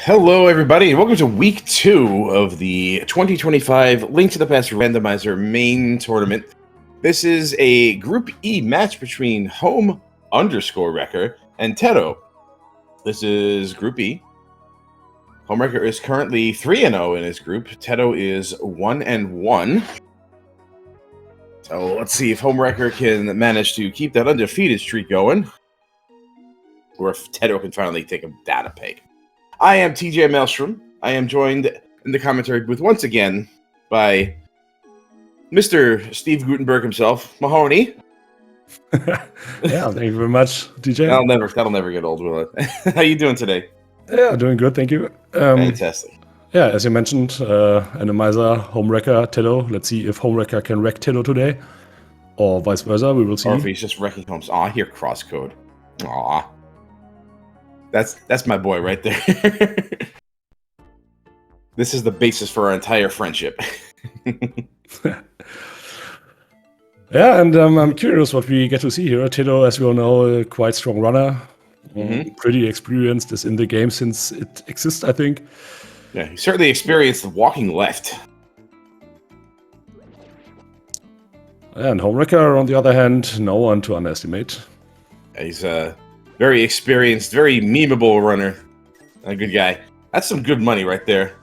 Hello, everybody, and welcome to week 2 of the 2025 Link to the Past Randomizer main tournament. This is a Group E match between Home_Wrecker and Teto. This is Group E. Homewrecker is currently 3-0 in his group. Teto is 1-1. So let's see if Homewrecker can manage to keep that undefeated streak going, or if Teto can finally take him down a peg. I am TJ Maelstrom. I am joined in the commentary booth once again by Mr. Steve Gutenberg himself, Mahoney. Yeah, thank you very much, DJ. That'll never get old, will it? How you doing today? Yeah, doing good, thank you. Fantastic. Yeah, as you mentioned, Randomizer, Homewrecker, Teto. Let's see if Homewrecker can wreck Teto today, or vice versa. We will see. Or if he's just wrecking homes. Aw, I hear crosscode. Aw. That's my boy right there. This is the basis for our entire friendship. Yeah, and I'm curious what we get to see here. Teto, as we all know, a quite strong runner. Pretty experienced, is in the game since it exists, I think. Yeah, he certainly experienced walking left. And Homewrecker, on the other hand, no one to underestimate. Yeah, he's a very experienced, very memeable runner. A good guy. That's some good money right there.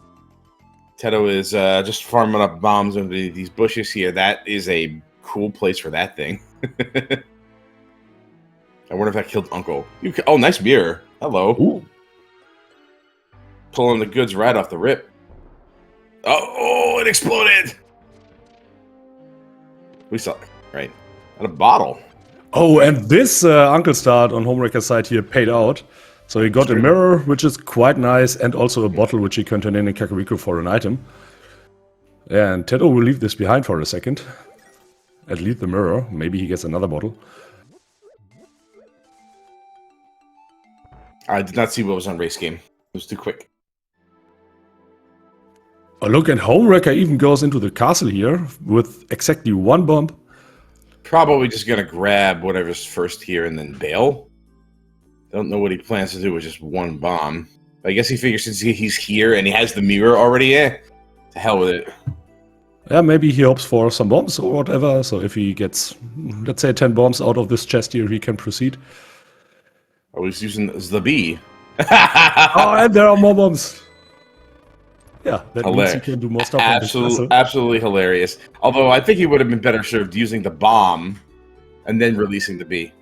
Teto is just farming up bombs into these bushes here. That is a cool place for that thing. I wonder if that killed Uncle. Oh, nice mirror. Hello. Ooh. Pulling the goods right off the rip. Oh, it exploded. We saw it, right? At a bottle. Oh, and this Uncle Start on Homewrecker's side here paid out. So he got a mirror, which is quite nice, and also a bottle, which he can turn in Kakariko for an item. And Teto will leave this behind for a second. At least the mirror. Maybe he gets another bottle. I did not see what was on race game. It was too quick. Oh, look, and Homewrecker even goes into the castle here with exactly one bomb. Probably just going to grab whatever's first here and then bail. Don't know what he plans to do with just one bomb. I guess he figures since he's here and he has the mirror already, to hell with it. Yeah, maybe he hopes for some bombs or whatever. So if he gets, let's say, 10 bombs out of this chest here, he can proceed. Oh, he's using the B. Oh, and there are more bombs. Yeah, that means he can do more stuff. Absolutely hilarious. Although I think he would have been better served using the bomb and then releasing the B.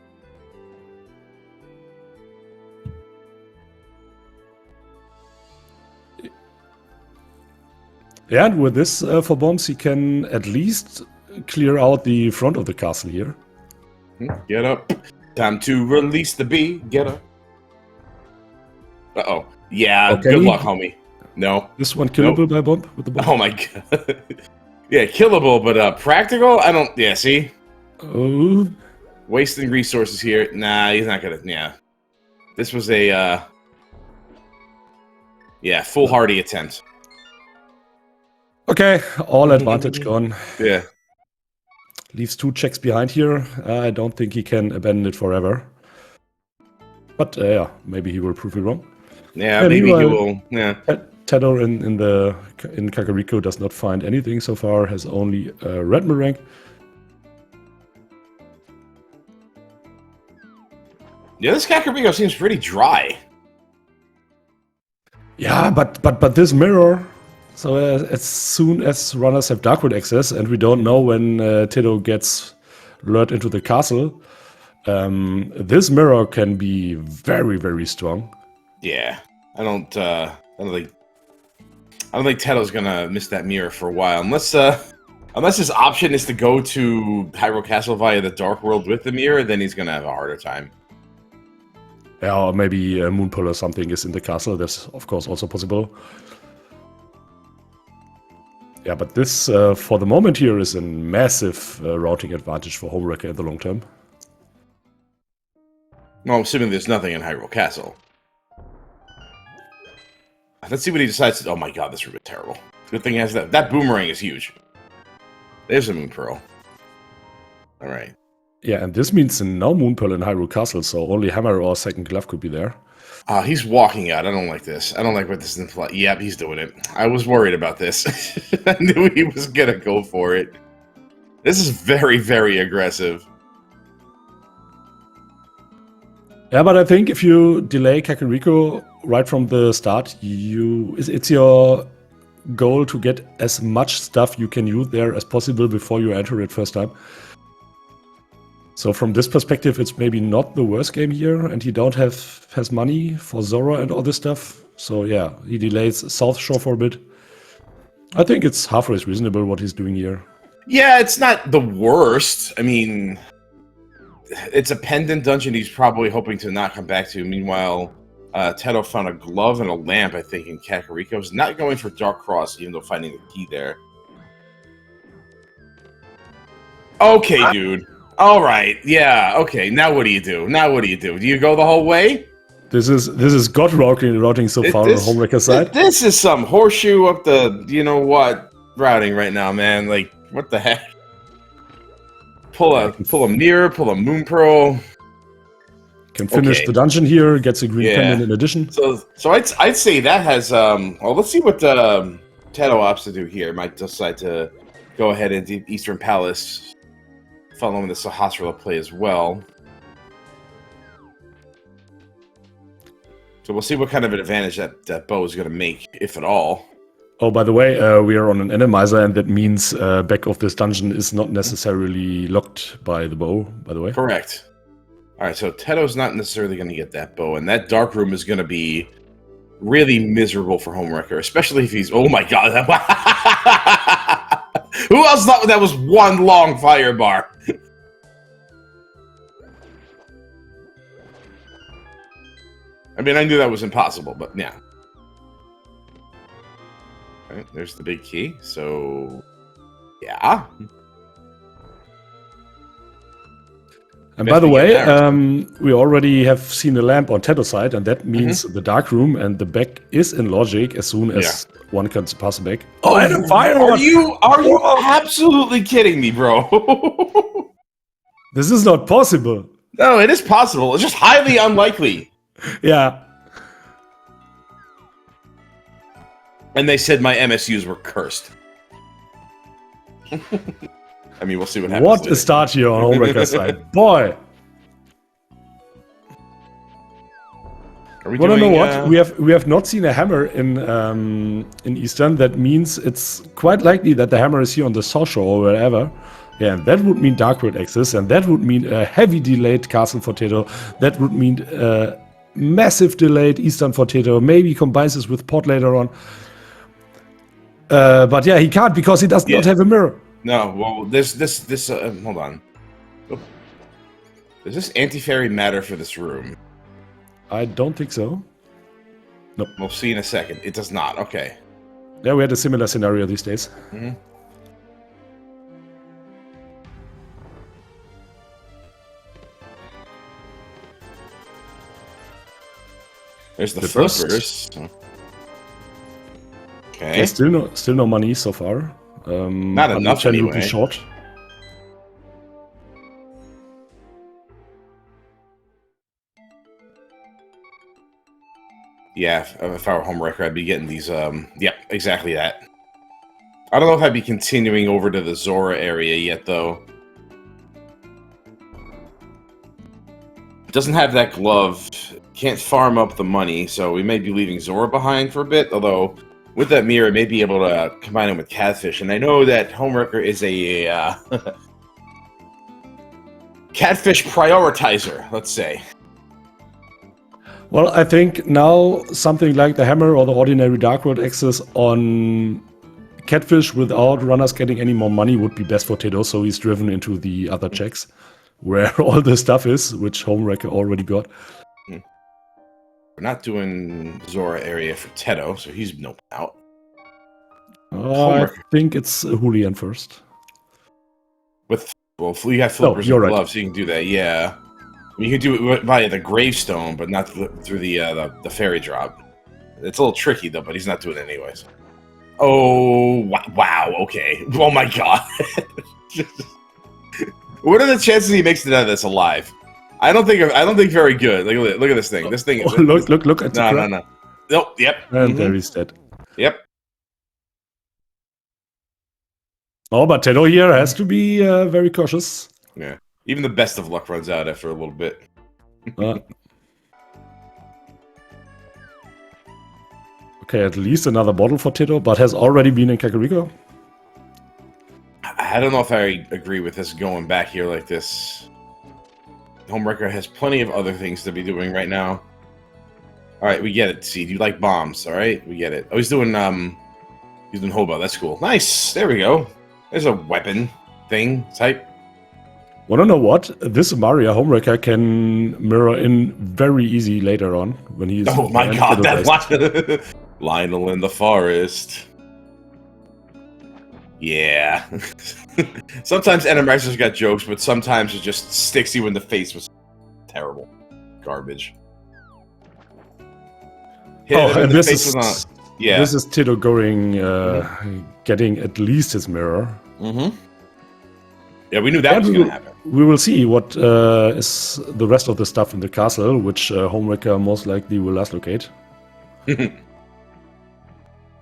Yeah, and with this for bombs, he can at least clear out the front of the castle here. Get up. Time to release the B. Get up. Uh-oh. Yeah, okay. Good luck, homie. No. This one killable by bomb with the bomb. Oh my god. Yeah, killable, but practical? I don't... Yeah, see? Oh. Wasting resources here. Nah, he's not gonna... Yeah. This was a... Yeah, foolhardy attempt. Okay, all advantage gone. Yeah. Leaves 2 checks behind here. I don't think he can abandon it forever. But yeah, maybe he will prove me wrong. Yeah, maybe he will. Yeah. Teto in Kakariko does not find anything so far. Has only a red meringue. Yeah, this Kakariko seems pretty dry. Yeah, but this mirror. So as soon as runners have Darkwood access, and we don't know when Teto gets lured into the castle, this mirror can be very, very strong. Yeah, I don't think Teto's gonna miss that mirror for a while, unless his option is to go to Hyrule Castle via the Dark World with the mirror. Then he's gonna have a harder time. Yeah, or maybe a Moonpull or something is in the castle. That's of course also possible. Yeah, but this, for the moment here, is a massive routing advantage for Homewrecker in the long term. Well, assuming there's nothing in Hyrule Castle. Let's see what he decides to... Oh my god, this would be terrible. Good thing he has that. That boomerang is huge. There's a Moon Pearl. Alright. Yeah, and this means no Moon Pearl in Hyrule Castle, so only Hammer or Second Glove could be there. He's walking out. I don't like this. I don't like what this is. Yep, he's doing it. I was worried about this. I knew he was gonna go for it. This is very, very aggressive. Yeah, but I think if you delay Kakariko right from the start, it's your goal to get as much stuff you can use there as possible before you enter it first time. So from this perspective, it's maybe not the worst game here, and he has money for Zora and all this stuff. So yeah, he delays South Shore for a bit. I think it's halfway reasonable what he's doing here. Yeah, it's not the worst. I mean, it's a pendant dungeon he's probably hoping to not come back to. Meanwhile, Teto found a glove and a lamp, I think, in Kakariko's. Not going for Dark Cross, even though finding the key there. Okay, dude. All right. Yeah. Okay. Now what do you do? Do you go the whole way? This is god routing so far on the Homewrecker side. This is some horseshoe up the you-know-what routing right now, man. Like, what the heck? Pull a mirror, pull a moon pearl. Can finish the dungeon here, gets a green pendant in addition. So I'd say that has well, let's see what Teto opts to do here. Might decide to go ahead into Eastern Palace, following the Sahasrara play as well. So we'll see what kind of an advantage that bow is going to make, if at all. Oh, by the way, we are on an Enemizer, and that means back of this dungeon is not necessarily locked by the bow, by the way. Correct. All right, so Teto's not necessarily going to get that bow, and that dark room is going to be really miserable for Homewrecker, especially if he's... Oh my god! Who else thought that was one long fire bar? I mean, I knew that was impossible, but yeah. All right, there's the big key, so... Yeah. And by the way, we already have seen the lamp on Teto's side, and that means the dark room and the back is in logic as soon as one can pass the back. Oh, and fire! Are you absolutely kidding me, bro? This is not possible. No, it is possible. It's just highly unlikely. Yeah. And they said my MSUs were cursed. I mean, we'll see what happens. What a start here on Homewrecker's side. Boy! Well, I know what? We have not seen a hammer in Eastern. That means it's quite likely that the hammer is here on the South Shore or wherever. Yeah, and that would mean Dark World access, and that would mean a heavy delayed castle for Teto. That would mean massive delayed Eastern for Teto. Maybe combines this with Port later on. But yeah, he can't because he does not have a mirror. No, well, this hold on. Does this anti-fairy matter for this room? I don't think so. Nope. We'll see in a second. It does not. Okay. Yeah, we had a similar scenario these days. Mm-hmm. There's the flippers. Okay. Yeah, still no money so far. Not enough anyway. Would be short. Yeah, if I were Homewrecker, I'd be getting these. Yep, exactly that. I don't know if I'd be continuing over to the Zora area yet, though. Doesn't have that glove. Can't farm up the money, so we may be leaving Zora behind for a bit. Although, with that mirror, I may be able to combine it with Catfish. And I know that Homewrecker is a Catfish prioritizer, let's say. Well, I think now something like the hammer or the ordinary Dark World access on Catfish without runners getting any more money would be best for Teto, so he's driven into the other checks where all the stuff is, which Homewrecker already got. We're not doing Zora area for Teto, so he's no out. I think it's Julian first. Well, you have flippers and gloves, so you can do that, yeah. You can do it via the gravestone, but not through the fairy drop. It's a little tricky, though, but he's not doing it anyways. Oh, wow, okay. Oh my god. What are the chances he makes it out of this alive? I don't think very good. Look at this thing. This thing. Oh, look at the crap. No. Nope. Yep. And there he's dead. Yep. Oh, but Teto here has to be very cautious. Yeah. Even the best of luck runs out after a little bit. Okay, at least another bottle for Teto, but has already been in Kakariko. I don't know if I agree with this going back here like this. Homewrecker has plenty of other things to be doing right now. All right, we get it. Seed, you like bombs? All right, we get it. Oh, he's doing hobo. That's cool. Nice. There we go. There's a weapon thing type. Wanna know what? This Mario Homewrecker can mirror in very easy later on when he's. Oh my god, that Lionel in the forest. Yeah. Sometimes Enterpriser's got jokes, but sometimes it just sticks you in the face with terrible garbage. And this is Teto going, getting at least his mirror. Mm-hmm. Yeah, we knew that was going to happen. We will see what is the rest of the stuff in the castle, which Homewrecker most likely will last locate.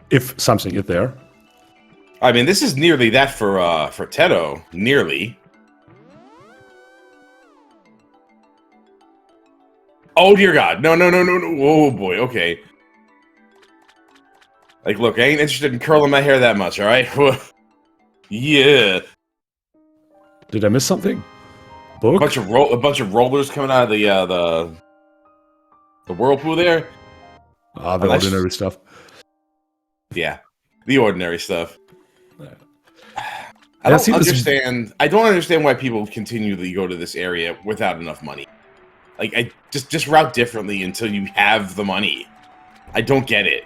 If something is there. I mean, this is nearly that for Teto. Nearly. Oh, dear God. No. Oh, boy. Okay. Like, look, I ain't interested in curling my hair that much, all right? Yeah. Did I miss something? Book? A bunch of rollers coming out of the whirlpool there. Ah, the ordinary stuff. Yeah, the ordinary stuff. I don't understand why people continually go to this area without enough money. Like, I just route differently until you have the money. I don't get it.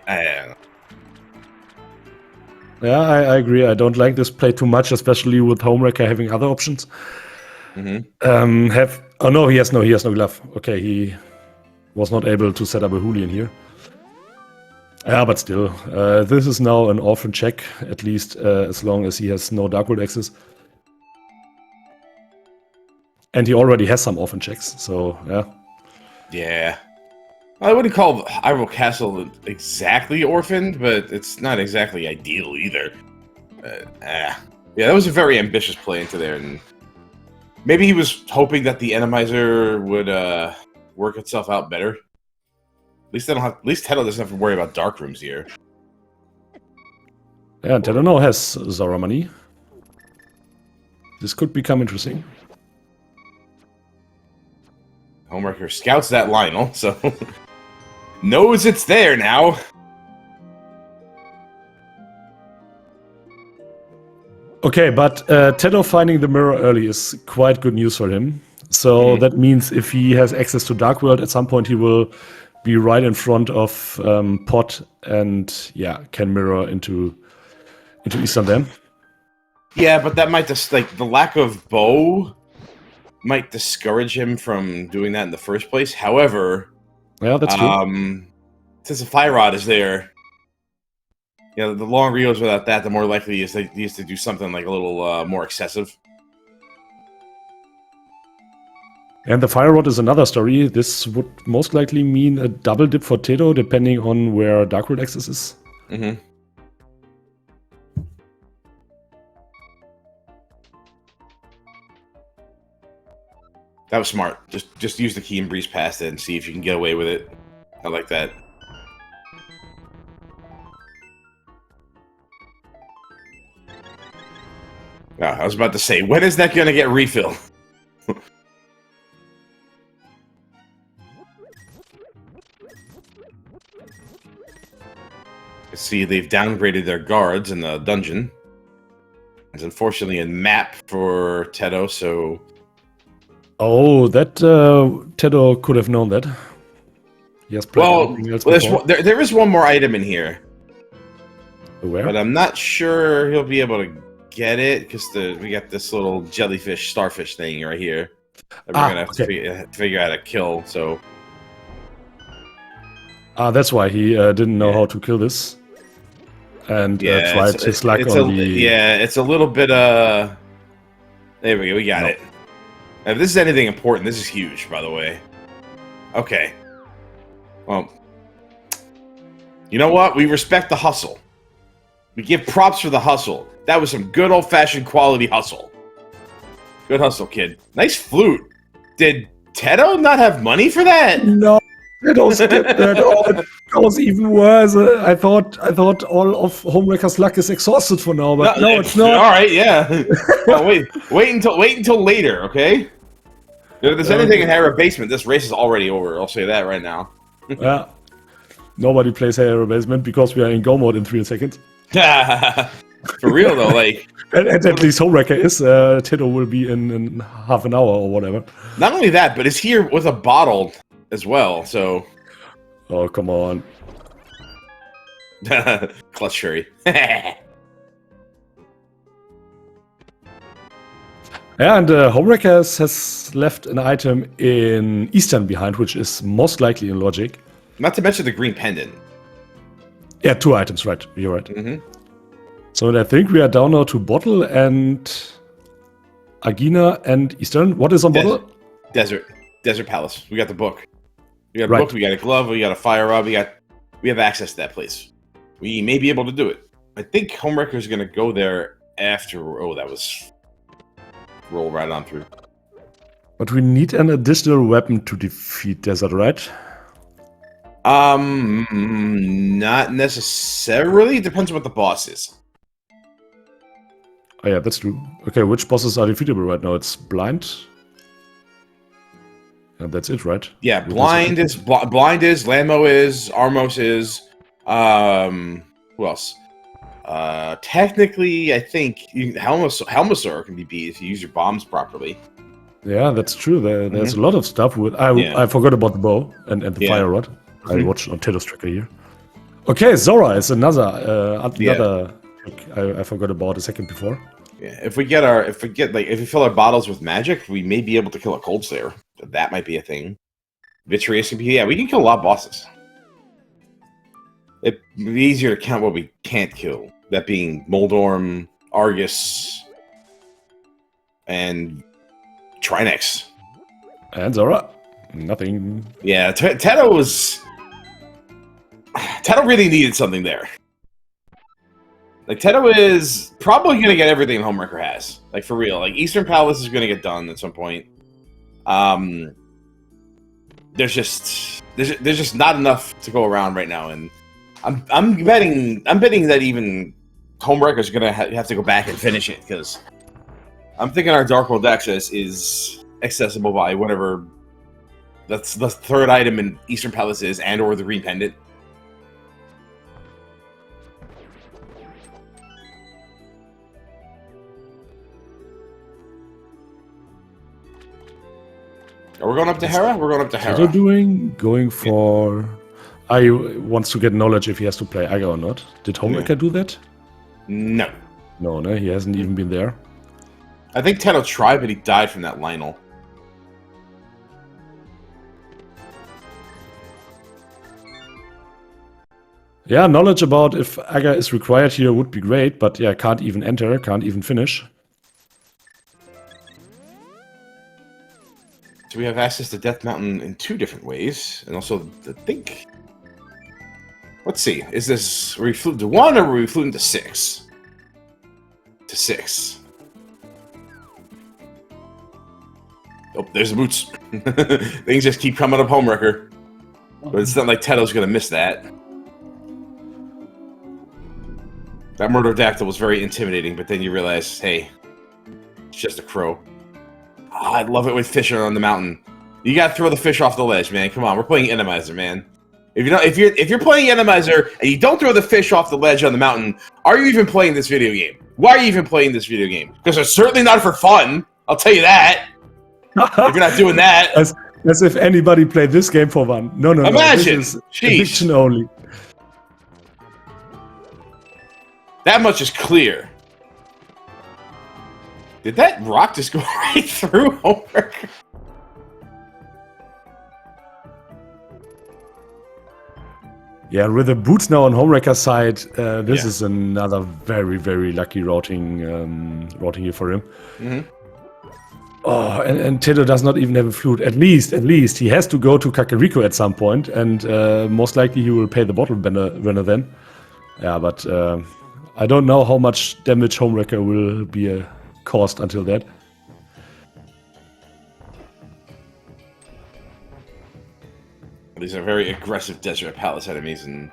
Yeah, I agree. I don't like this play too much, especially with Homewrecker having other options. Mm-hmm. Oh no, he has no glove. Okay, he was not able to set up a Hooligan here. Yeah, but still, this is now an orphan check, at least as long as he has no Dark World access. And he already has some orphan checks, so yeah. Yeah. I wouldn't call Hyrule Castle exactly orphaned, but it's not exactly ideal either. Yeah, that was a very ambitious play into there, and maybe he was hoping that the Enemizer would work itself out better. At least Teto doesn't have to worry about dark rooms here. Yeah, Teto now has Zora money. This could become interesting. Homewrecker scouts that Lionel, so knows it's there now. Okay, but Teto finding the mirror early is quite good news for him. So that means if he has access to Dark World, at some point he will be right in front of Pot and can mirror into Eastern Dam. Yeah, but that might just the lack of bow might discourage him from doing that in the first place. However, yeah, that's true. Since the Fire Rod is there, the longer he goes without that, the more likely he is to do something like a little more excessive. And the Fire Rod is another story. This would most likely mean a double dip for Teto, depending on where Dark World access is. Mm-hmm. That was smart. Just use the key and breeze past it and see if you can get away with it. I like that. I was about to say, when is that going to get refilled? See, they've downgraded their guards in the dungeon. There's unfortunately a map for Teto, so... Oh, that Teto could have known that. Yes. Well, there is one more item in here. Where? But I'm not sure he'll be able to get it because we got this little jellyfish, starfish thing right here that we're gonna have to figure out how to kill. So. That's why he didn't know how to kill this, and tried his luck on the. Yeah, it's a little bit. There we go. We got it. If this is anything important, this is huge, by the way. Okay. Well, you know what? We respect the hustle. We give props for the hustle. That was some good old-fashioned quality hustle. Good hustle, kid. Nice flute. Did Teto not have money for that? No, Teto skipped that. Oh, that was even worse. I thought all of Homewrecker's luck is exhausted for now, but no, it's not. All right, yeah. Oh, wait until later, okay? If there's anything in Hera Basement, this race is already over. I'll say that right now. Yeah. Nobody plays Hera Basement because we are in Go mode in 3 seconds. For real though, like. And at least Homewrecker is. Teto will be in half an hour or whatever. Not only that, but it's here with a bottle as well. So. Oh, come on. Clutch Fury. Yeah, and Homewrecker has left an item in Eastern behind, which is most likely in Logic. Not to mention the green pendant. Yeah, 2 items, right. You're right. Mm-hmm. So I think we are down now to Bottle and Agina and Eastern. What is on Bottle? Desert Palace. We got the book. We got a Right. book, we got a glove, we got a fire rod, we have access to that place. We may be able to do it. I think Homewrecker is gonna go there after. Oh, that was roll right on through. But we need an additional weapon to defeat Desert, right? Not necessarily. Depends on what the boss is. Oh yeah, that's true. Okay, which bosses are defeatable right now? It's Blind. And that's it, right? Yeah, Blind is, Lammo is, Armos is, who else? Technically, I think Helmasaur can be beat if you use your bombs properly. Yeah, that's true. There's a lot of stuff with. I forgot about the bow and the fire rod. I watched on Teto's tracker here. Okay, Zora is another trick I forgot about a second before. Yeah, if we fill our bottles with magic, we may be able to kill a Cold Slayer. That might be a thing. Vitreous can be. Yeah, we can kill a lot of bosses. It'd be easier to count what we can't kill. That being Moldorm, Argus, and Trinex. And Zora, nothing. Yeah, Teto really needed something there. Like, Teto is probably going to get everything Homewrecker has. Like, for real. Like, Eastern Palace is going to get done at some point. There's just not enough to go around right now, and I'm betting that even Homewrecker is going to have to go back and finish it, because I'm thinking our Dark World access is accessible by whatever that's the third item in Eastern Palace is, and or the Green Pendant. Are we going up to Hera? We're going up to Hera. What are you going for... I wants to get knowledge if he has to play Aga or not. Did Homewrecker do that? No. No, he hasn't even been there. I think Teto tried, but he died from that Lionel. Yeah, knowledge about if Aga is required here would be great, but yeah, can't even enter, can't even finish. So we have access to Death Mountain in 2 different ways, and also I think. Let's see. Is this are we flew to 1 or are we flew to 6? To 6. Oh, there's the boots. Things just keep coming up Homewrecker, but it's not like Teto's gonna miss that. That Murder-Dactyl was very intimidating, but then you realize, hey, it's just a crow. Oh, I love it with fish are on the mountain. You gotta throw the fish off the ledge, man. Come on, we're playing Enemizer, man. If you're playing Enemizer and you don't throw the fish off the ledge on the mountain, are you even playing this video game? Why are you even playing this video game? Because it's certainly not for fun. I'll tell you that. If you're not doing that, as if anybody played this game for fun. No. Imagine. This is addiction only. That much is clear. Did that rock just go right through Homewrecker? Yeah, with the boots now on Homewrecker's side, this is another very, very lucky routing here for him. Mm-hmm. Oh, and Teto does not even have a flute. At least, he has to go to Kakariko at some point, and most likely he will pay the bottle winner then. Yeah, but I don't know how much damage Homewrecker will be caused until that. These are very aggressive Desert Palace enemies, and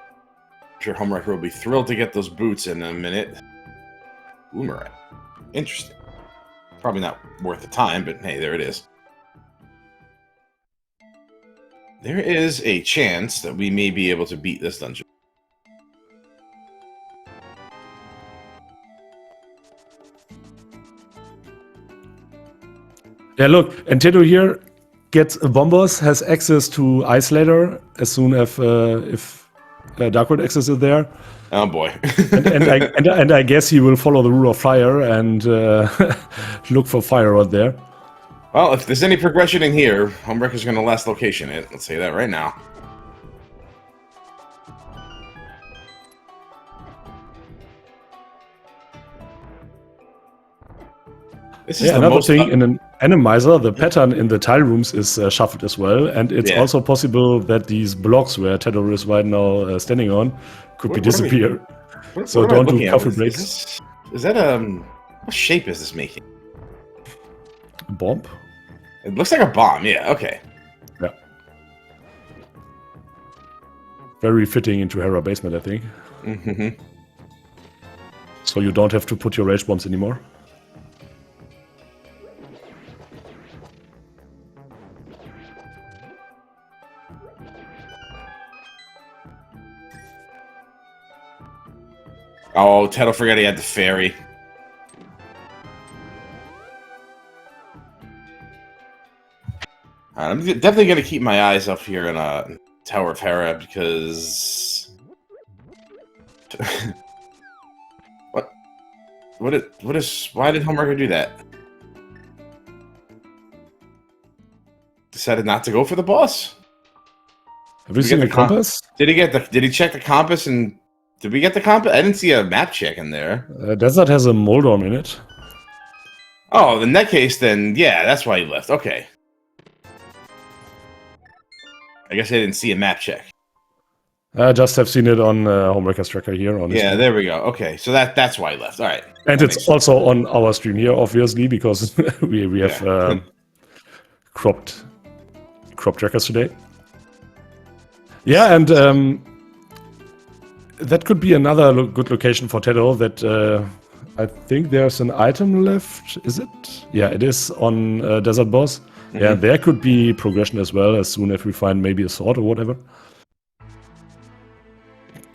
I'm sure Homewrecker will be thrilled to get those boots in a minute. Boomerang. Interesting. Probably not worth the time, but hey, there it is. There is a chance that we may be able to beat this dungeon. Yeah, look, and Teto here gets a Bombos, has access to Ice Ladder as soon as if Darkwood access is there. Oh boy. and I guess he will follow the rule of fire and look for fire out there. Well, if there's any progression in here, Homewrecker's going to last location it. Let's say that right now. This is another thing in an Animizer, the pattern in the tile rooms is shuffled as well, and it's also possible that these blocks where Teto is right now standing on could be disappear. So don't do coffee breaks. Is that what shape is this making? A bomb? It looks like a bomb. Yeah. Okay. Yeah. Very fitting into Hera basement, I think. Mm-hmm. So you don't have to put your rage bombs anymore. Oh, Teto forgot he had the fairy. I'm definitely going to keep my eyes up here in Tower of Hera because... Why did Homewrecker do that? Decided not to go for the boss? Have you seen the compass? Did he check the compass and... Did we get the compass? I didn't see a map check in there. Desert has a Moldorm in it. Oh, in that case, then, yeah, that's why he left. Okay. I guess I didn't see a map check. I just have seen it on Homewrecker's tracker here. Yeah, there we go. Okay, so that's why he left. All right. And it's also on our stream here, obviously, because we have cropped trackers today. Yeah, and that could be another good location for Teto. That I think there's an item left. Is it? Yeah, it is on Desert Boss. Mm-hmm. Yeah, there could be progression as well as soon as we find maybe a sword or whatever.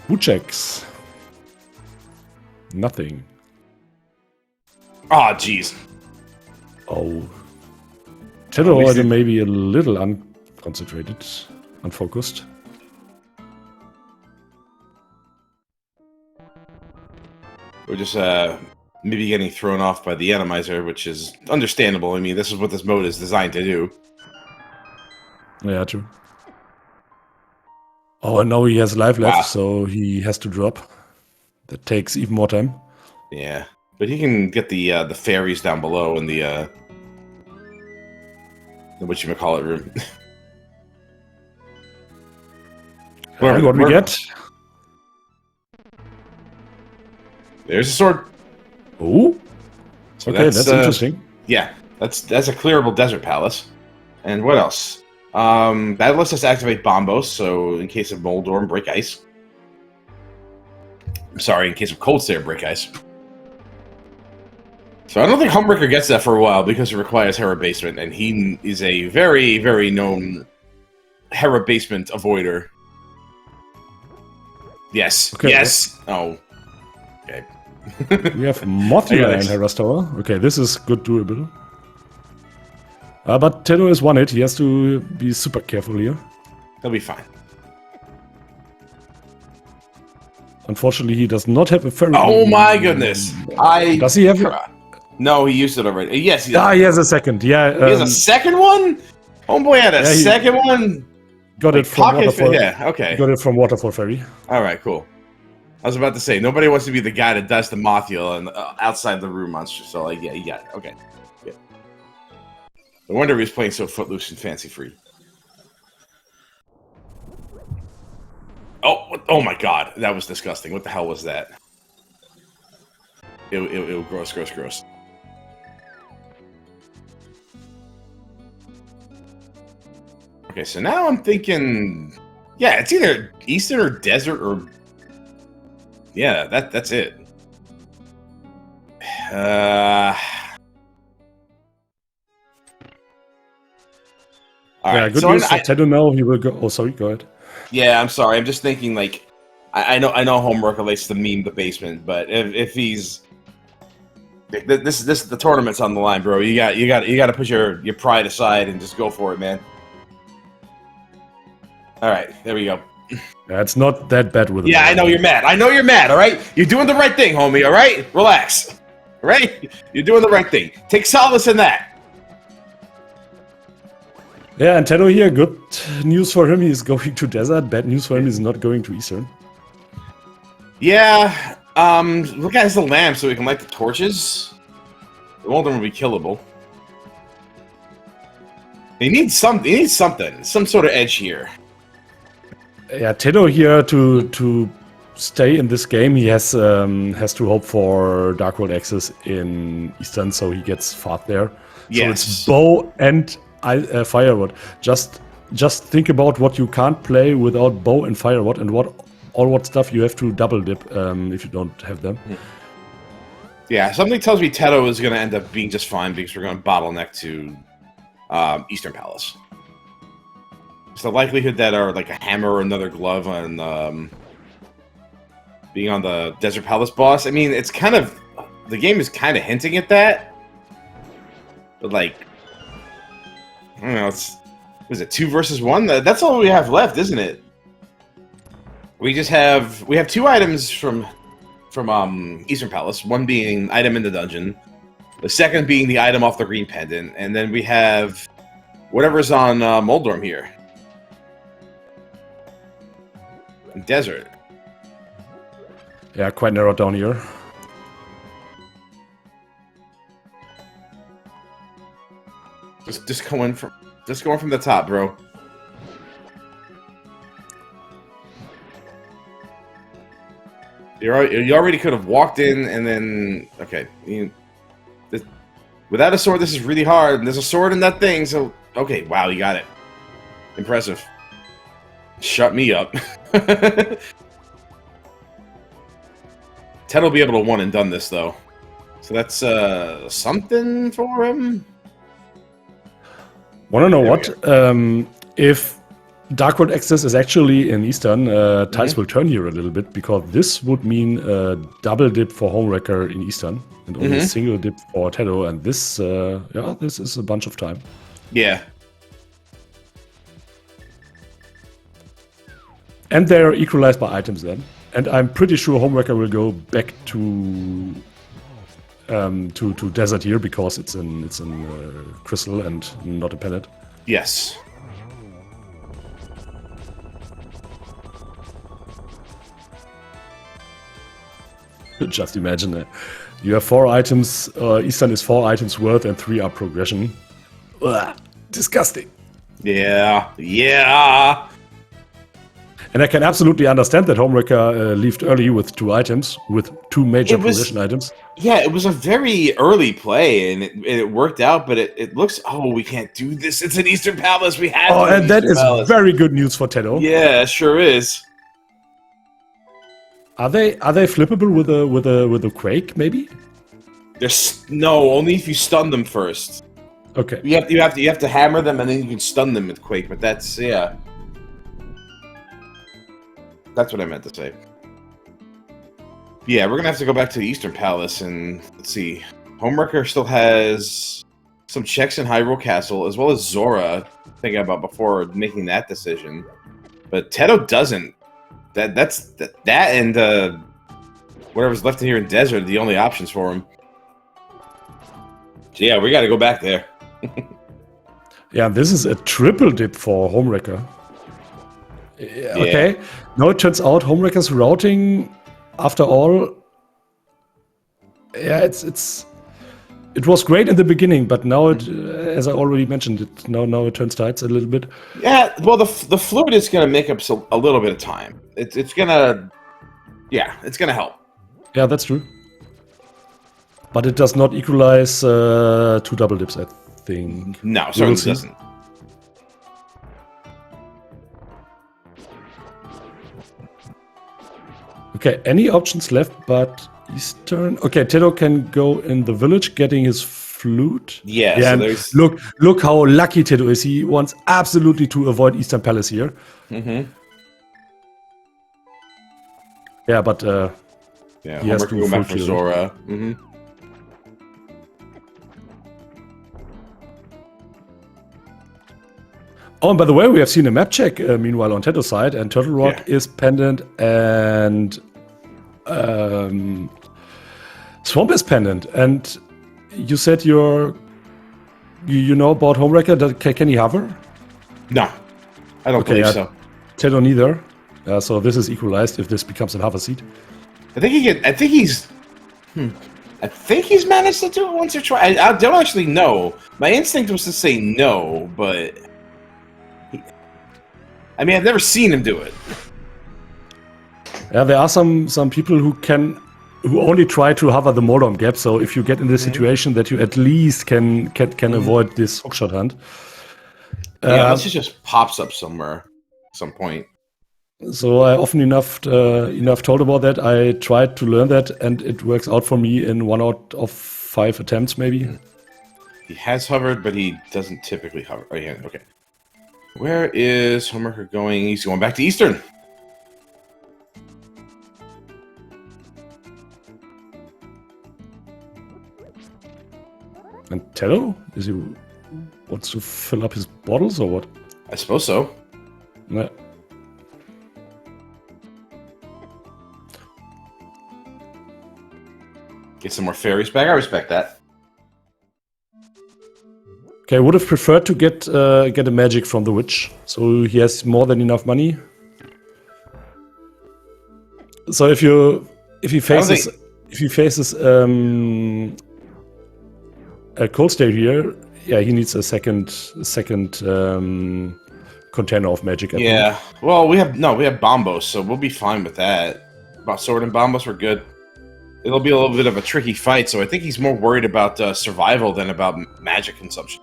Who checks? Nothing. Oh, jeez. Oh. Teto already maybe a little unconcentrated, unfocused. We're just maybe getting thrown off by the Animizer, which is understandable. I mean, this is what this mode is designed to do. Yeah, true. Oh, and now he has life left, so he has to drop. That takes even more time. Yeah, but he can get the fairies down below in the whatchamacallit room. What we get? There's a sword. Oh, so okay, that's interesting. Yeah, that's a clearable desert palace. And what else? That lets us activate Bombos, so in case of Moldorm, break ice. I'm sorry, in case of Cold Stare, break ice. So I don't think Homewrecker gets that for a while because it requires Hera Basement, and he is a very, very known Hera Basement avoider. Yes. Okay. Yes. Oh. Okay. We have Mothula in Hera's Tower. Okay, this is good doable. But Teto is one hit. He has to be super careful here. He'll be fine. Unfortunately, he does not have a fairy. Oh my goodness! Does he have? No, he used it already. Yes, he does. He has a second. Yeah, he has a second one. Homeboy had a second one. Got it from Waterfall. Yeah, okay. Got it from Waterfall Fairy. All right, cool. I was about to say nobody wants to be the guy that does the Mothula and outside the room monster. So like, yeah, you got it. Okay. Yeah. No wonder he was playing so footloose and fancy free. Oh my God, that was disgusting. What the hell was that? Ew, gross. Okay, so now I'm thinking, yeah, it's either Eastern or Desert or, yeah, that's it. All right, good so news for Teto now. He will go. Oh, sorry. Go ahead. Yeah, I'm sorry. I'm just thinking like, I know homework relates to meme the basement, but if he's this the tournament's on the line, bro. You got to put your pride aside and just go for it, man. All right, there we go. Yeah, it's not that bad with. Yeah, I know you're mad. I know you're mad. All right, you're doing the right thing, homie. All right, relax. All right, you're doing the right thing. Take solace in that. Yeah, and Teto here, good news for him, he's going to Desert. Bad news for him, he's not going to Eastern. Yeah, look at the lamp so we can light the torches. All of them will be killable. He needs something, some sort of edge here. Yeah, Teto here to stay in this game, he has to hope for Dark World access in Eastern, so he gets fought there. Yes. So it's bow and Fireward. Just think about what you can't play without bow and Fireward, and what stuff you have to double dip if you don't have them. Yeah, something tells me Teto is going to end up being just fine because we're going to bottleneck to Eastern Palace. It's the likelihood that like a hammer or another glove on being on the Desert Palace boss. I mean, it's kind of the game is kind of hinting at that, but like. I don't know, was it 2 versus 1? That's all we have left, isn't it? We have 2 items from Eastern Palace, one being item in the dungeon, the second being the item off the green pendant, and then we have whatever's on Moldorm here. Desert. Yeah, quite narrowed down here. Just going from the top, bro. You already could have walked in and then okay. Without a sword, this is really hard. And there's a sword in that thing, so okay. Wow, you got it. Impressive. Shut me up. Ted will be able to one and done this though, so that's something for him. Wanna know what? If Dark World access is actually in Eastern, tides will turn here a little bit, because this would mean a double dip for Homewrecker in Eastern and only a single dip for Teto, and this, this is a bunch of time. Yeah. And they're equalized by items then, and I'm pretty sure Homewrecker will go back to Desert here because it's in crystal and not a pellet. Yes. Just imagine that. You have 4 items, Eastern is 4 items worth and 3 are progression. Ugh, disgusting. Yeah. Yeah. And I can absolutely understand that Homewrecker left early with 2 items, with 2 major progression items. Yeah, it was a very early play, and it worked out, but it looks, oh, we can't do this. It's an Eastern Palace. We have to. Oh, and that is Palace. Very good news for Teto. Yeah, it sure is. Are they flippable with a Quake, maybe? No, only if you stun them first. Okay. You have to hammer them, and then you can stun them with Quake, but that's, yeah. That's what I meant to say. Yeah, we're gonna have to go back to the Eastern Palace and let's see. Homewrecker still has some checks in Hyrule Castle, as well as Zora. Thinking about before making that decision, but Teto doesn't. That and whatever's left in here in Desert are the only options for him. So yeah, we got to go back there. Yeah, this is a triple dip for Homewrecker. Yeah. Okay. Now it turns out Homewrecker's routing, after all, yeah, it's it was great in the beginning, but now it, as I already mentioned, now it turns tight a little bit. Yeah, well, the fluid is going to make up a little bit of time. It's gonna, yeah, it's gonna help. Yeah, that's true. But it does not equalize 2 double dips, I think. No, certainly doesn't. Okay, any options left but Eastern? Okay, Teto can go in the village getting his flute. Yeah, yeah, so there's... Look how lucky Teto is. He wants absolutely to avoid Eastern Palace here. Mm-hmm. Yeah, but yeah, he has Homer to can go back full for kill. Zora. Mm-hmm. Oh, and by the way, we have seen a map check meanwhile on Teto's side, and Turtle Rock is pendant, and Swamp is pendant. And you said you know about Homewrecker. Can he hover? No, I don't believe so. Teto neither. So this is equalized if this becomes a hover seat. I think he can. I think he's. I think he's managed to do it once or twice. I don't actually know. My instinct was to say no, but I mean, I've never seen him do it. Yeah, there are some people who only try to hover the Mordom gap. So if you get in the situation that you at least can avoid this hookshot hunt. Yeah, unless it just pops up somewhere at some point. So I often enough told about that. I tried to learn that, and it works out for me in 1 out of 5 attempts, maybe. He has hovered, but he doesn't typically hover. Oh, yeah, okay. Where is Homer going? He's going back to Eastern. And Teto? Is he wants to fill up his bottles or what? I suppose so. Yeah. Get some more fairies back. I respect that. Okay, I would have preferred to get a magic from the witch, so he has more than enough money. So if he faces a cold state here, yeah, he needs a second container of magic. I think. Well, we have Bombos, so we'll be fine with that. About Sword and Bombos, we're good. It'll be a little bit of a tricky fight, so I think he's more worried about survival than about magic consumption.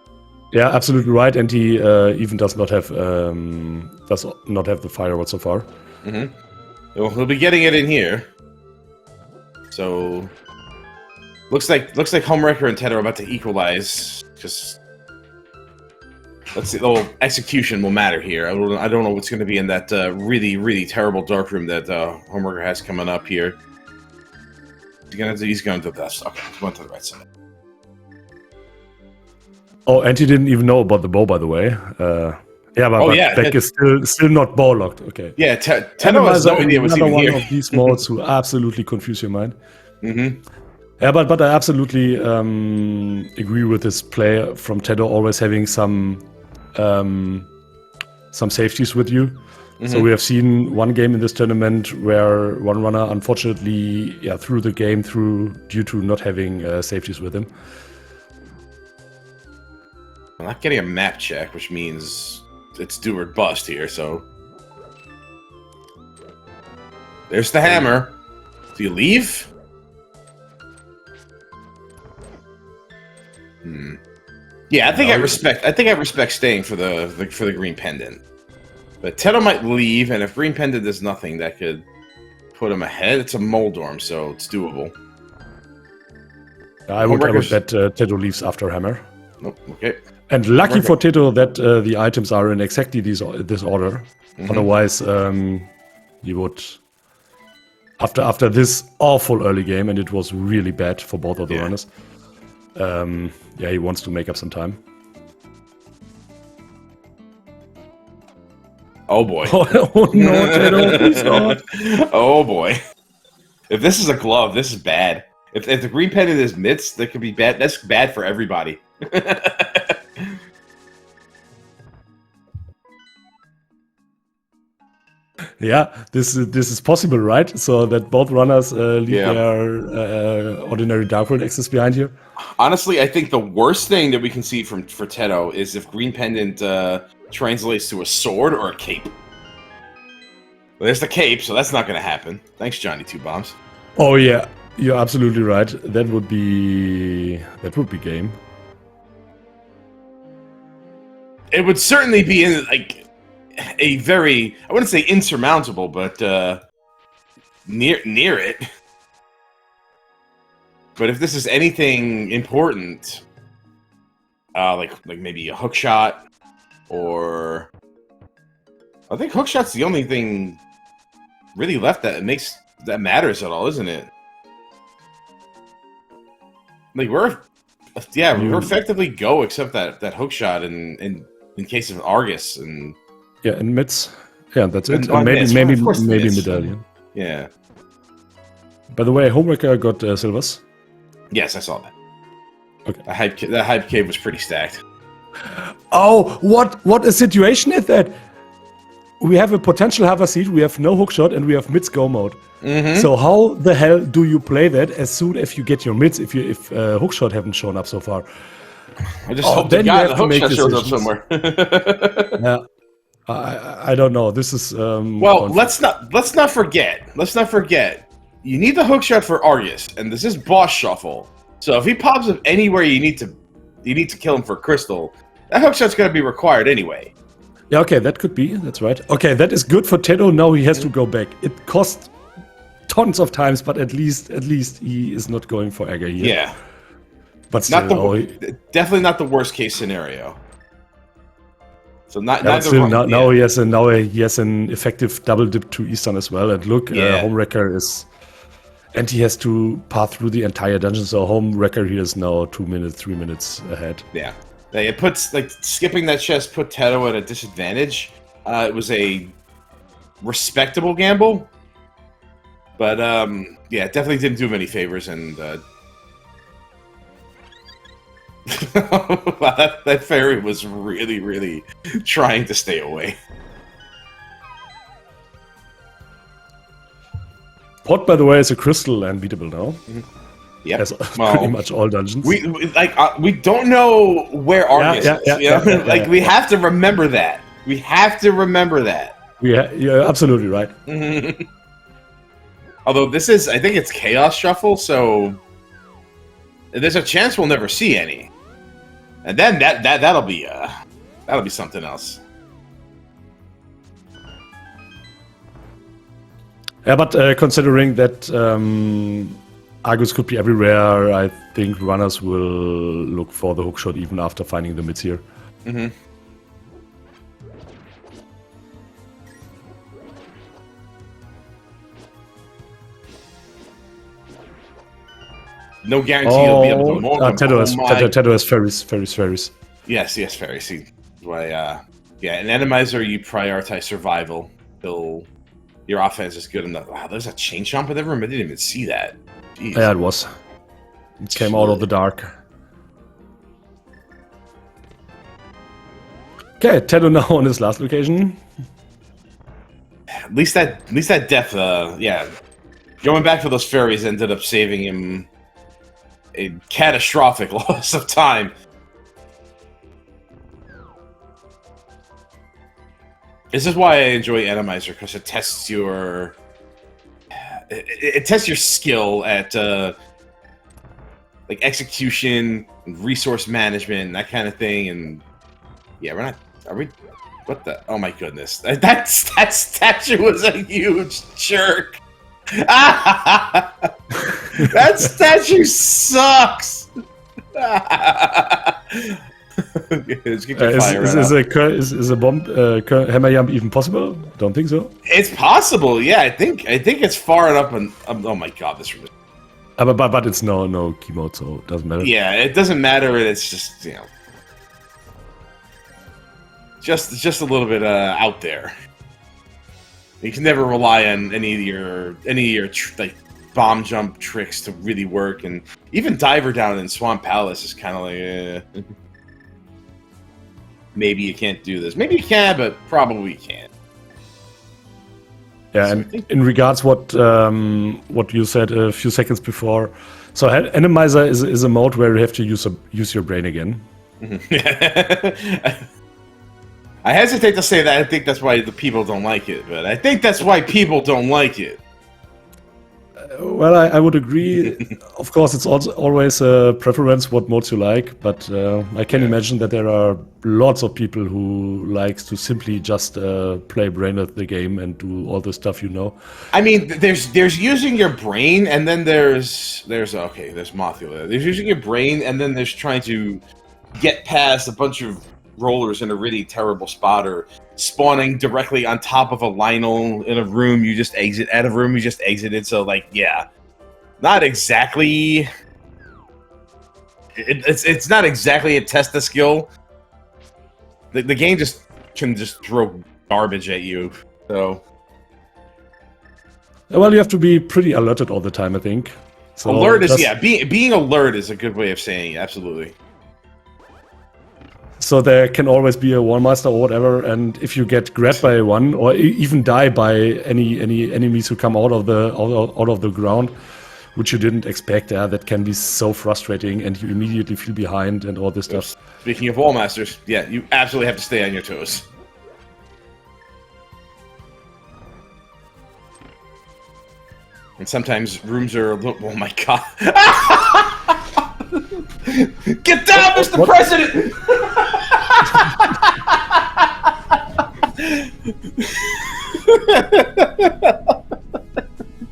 Yeah, absolutely right, and he even does not have the fire so far. Mm-hmm. Well, he'll be getting it in here. So looks like Homewrecker and Teto are about to equalize. Just let's see. Oh, execution will matter here. I don't know what's going to be in that really terrible dark room that Homewrecker has coming up here. He's gonna do this. Okay, he's going to the right side. Oh, and he didn't even know about the bow, by the way. But Beck is still not bow locked. Okay. Yeah, Teto has no idea what's even here. Another one of these modes who absolutely confuse your mind. Mm-hmm. Yeah, but I absolutely agree with this play from Teto always having some safeties with you. Mm-hmm. So we have seen one game in this tournament where one runner unfortunately threw the game due to not having safeties with him. I'm not getting a map check, which means it's do or bust here, so... There's the hammer. Do you leave? Yeah, I think I respect staying for the green pendant. But Teto might leave, and if green pendant does nothing, that could put him ahead. It's a Moldorm, so it's doable. I would bet Teto leaves after hammer. Nope, okay. And lucky for Teto that the items are in exactly this order. Mm-hmm. Otherwise, he would... After this awful early game, and it was really bad for both of the runners, he wants to make up some time. Oh boy. Oh no, Teto, please not. Oh boy. If this is a glove, this is bad. If the green pendant is mitts, that could be bad. That's bad for everybody. Yeah, this is possible, right? So that both runners leave Yeah. their ordinary Dark World axes behind here. Honestly, I think the worst thing that we can see for Teto is if Green Pendant translates to a sword or a cape. Well, there's the cape, so that's not going to happen. Thanks, Johnny Two Bombs. Oh yeah, you're absolutely right. That would be game. It would certainly be in like a very, I wouldn't say insurmountable, but near it. But if this is anything important, like maybe a hook shot, or I think hook shot's the only thing really left that matters at all, isn't it? Like we're effectively go except that hook shot in case of Argus and and mids. Yeah, that's it. And maybe mids. medallion. Yeah. By the way, Homewrecker got silvers. Yes, I saw that. Okay. The hype cave was pretty stacked. Oh, what a situation is that? We have a potential hover seat, we have no hookshot, and we have mids go mode. Mm-hmm. So how the hell do you play that as soon as you get your mids if hookshot haven't shown up so far? I just hope the hookshot shows up somewhere. Yeah, I don't know. This is well. Let's not forget. You need the hookshot for Argus, and this is boss shuffle. So if he pops up anywhere, you need to kill him for crystal. That hookshot's going to be required anyway. Yeah, okay, that could be. That's right. Okay, that is good for Teto. Now he has to go back. It cost tons of times, but at least he is not going for Aga here. Yeah, but still, definitely not the worst case scenario. So now he has an effective double dip to Eastern as well. And look, Homewrecker is, and he has to pass through the entire dungeon. So Homewrecker here is now 2 minutes, 3 minutes ahead. Yeah. It puts, skipping that chest put Teto at a disadvantage. It was a respectable gamble. But, definitely didn't do him any favors, and, that fairy was really, really trying to stay away. Pot, by the way, is a crystal and beatable now. Mm-hmm. Yeah, pretty much all dungeons. We don't know where Argus is. We have to remember that. You're absolutely right. Although I think it's Chaos Shuffle, so there's a chance we'll never see any, and then that'll be something else. Yeah, but considering that Argus could be everywhere, I think runners will look for the hookshot even after finding the mids here. Mm-hmm. No guarantee you'll be able to mold them. Teto has fairies. Yes, fairies. See, why? An Enemizer, you prioritize survival till your offense is good enough. Wow, there's a chain jump in the room. I didn't even see that. Jeez. Yeah, it was. It came out of the dark. Okay, Teto now on his last location. At least that death, going back for those fairies ended up saving him a catastrophic loss of time. This is why I enjoy Enemizer, because it tests your skill at execution and resource management and that kind of thing. And what the, oh my goodness, that statue was a huge jerk. That statue sucks. Let's get your fire is a bomb hammer jump even possible? Don't think so. It's possible, yeah. I think it's far enough. And oh my god, this room. But it's no key mode, so it doesn't matter. Yeah, it doesn't matter. It's just just a little bit out there. You can never rely on any of your bomb jump tricks to really work, and even diver down in Swamp Palace is kind of like, maybe you can't do this. Maybe you can, but probably you can't. Yeah, So I and think- in regards what you said a few seconds before, so Randomizer is a mode where you have to use your brain again. I hesitate to say that. I think that's why the people don't like it, but I think that's why people don't like it. Well, I would agree. Of course, it's also always a preference what modes you like, but I can imagine that there are lots of people who likes to simply just play brain at the game and do all the stuff you know. I mean, there's using your brain, and then there's Mothula. There's using your brain, and then there's trying to get past a bunch of rollers in a really terrible spot, or spawning directly on top of a Lionel in a room you just exit, at a room you just exited. So, like, yeah, not exactly. It's not exactly a test of skill. The game just can just throw garbage at you. So. Well, you have to be pretty alerted all the time, I think. So Alert is being alert is a good way of saying it, absolutely. So there can always be a one master or whatever, and if you get grabbed by one, or even die by any enemies who come out of the ground, which you didn't expect, that can be so frustrating, and you immediately feel behind and all this stuff. Speaking of wall masters, yeah, you absolutely have to stay on your toes. And sometimes rooms are a little. Oh my god! Get down, Mr. President!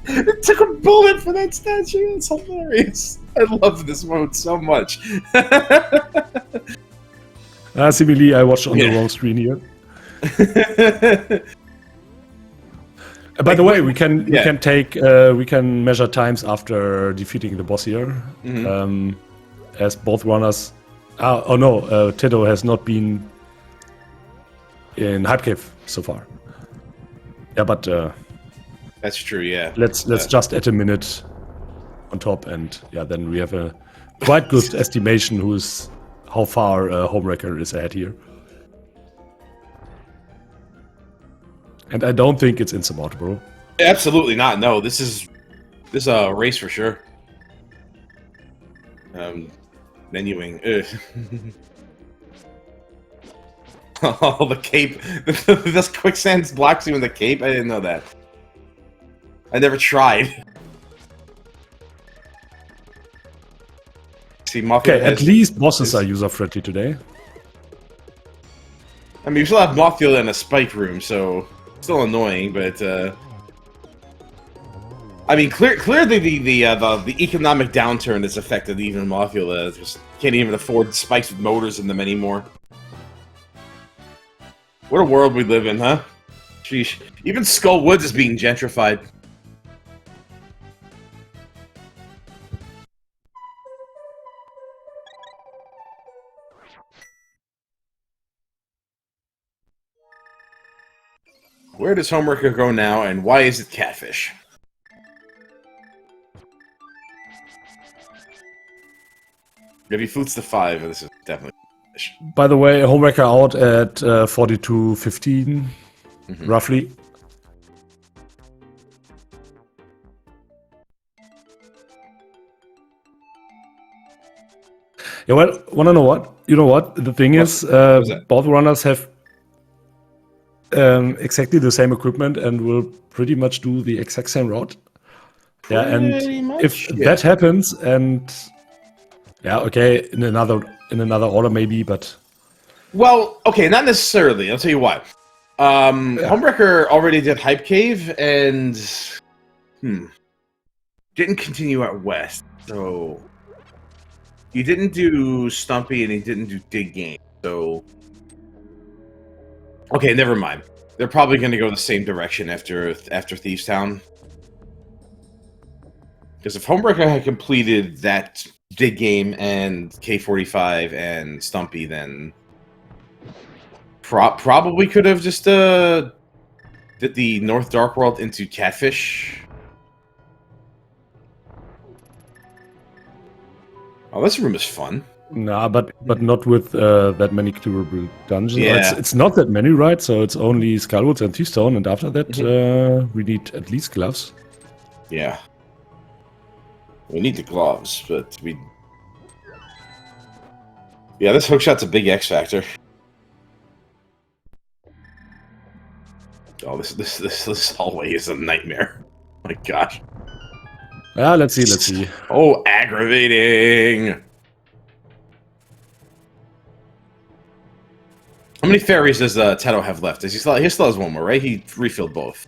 It took a bullet for that statue. It's hilarious. I love this mode so much. Similarly, I watched on the wrong screen here. By the way, we can measure times after defeating the boss here, as both runners. Teto has not been in Hype Cave so far. Yeah, but that's true. Yeah. Let's just add a minute on top, and yeah, then we have a quite good estimation how far Homewrecker is ahead here. And I don't think it's insurmountable. Absolutely not. No, this is a race for sure. Menuing. Oh, the cape. This quicksand blocks you in the cape? I didn't know that. I never tried. See, Mothula at least bosses are user-friendly today. I mean, you still have Mothula in a spike room, so still annoying, but I mean, clearly the economic downturn has affected even Mothula. Just can't even afford spikes with motors in them anymore. What a world we live in, huh? Sheesh. Even Skull Woods is being gentrified. Where does Homewrecker go now, and why is it Catfish? If he flutes to 5, this is definitely Catfish. By the way, Homewrecker out at 42.15, roughly. Yeah, well, wanna know what? You know what? The thing is, both runners have exactly the same equipment and will pretty much do the exact same route. Yeah, and if that happens, and yeah, okay, in another order maybe, but well, okay, not necessarily. I'll tell you why. Homewrecker already did Hype Cave and didn't continue out west, so he didn't do Stumpy and he didn't do Dig Game, so. Okay, never mind. They're probably going to go the same direction after Thieves Town. Because if Homewrecker had completed that Dig Game and K45 and Stumpy, then probably could have just did the North Dark World into Catfish. Oh, this room is fun. Nah, but not with that many clearable dungeons. Yeah. It's not that many, right? So it's only Skullwoods and Thiefstone, and after that we need at least gloves. Yeah. We need the gloves, but we... Yeah, this hookshot's a big X factor. Oh, this hallway is a nightmare. Oh my gosh. Yeah, let's see. Oh, aggravating. How many fairies does Teto have left? He still has one more, right? He refilled both.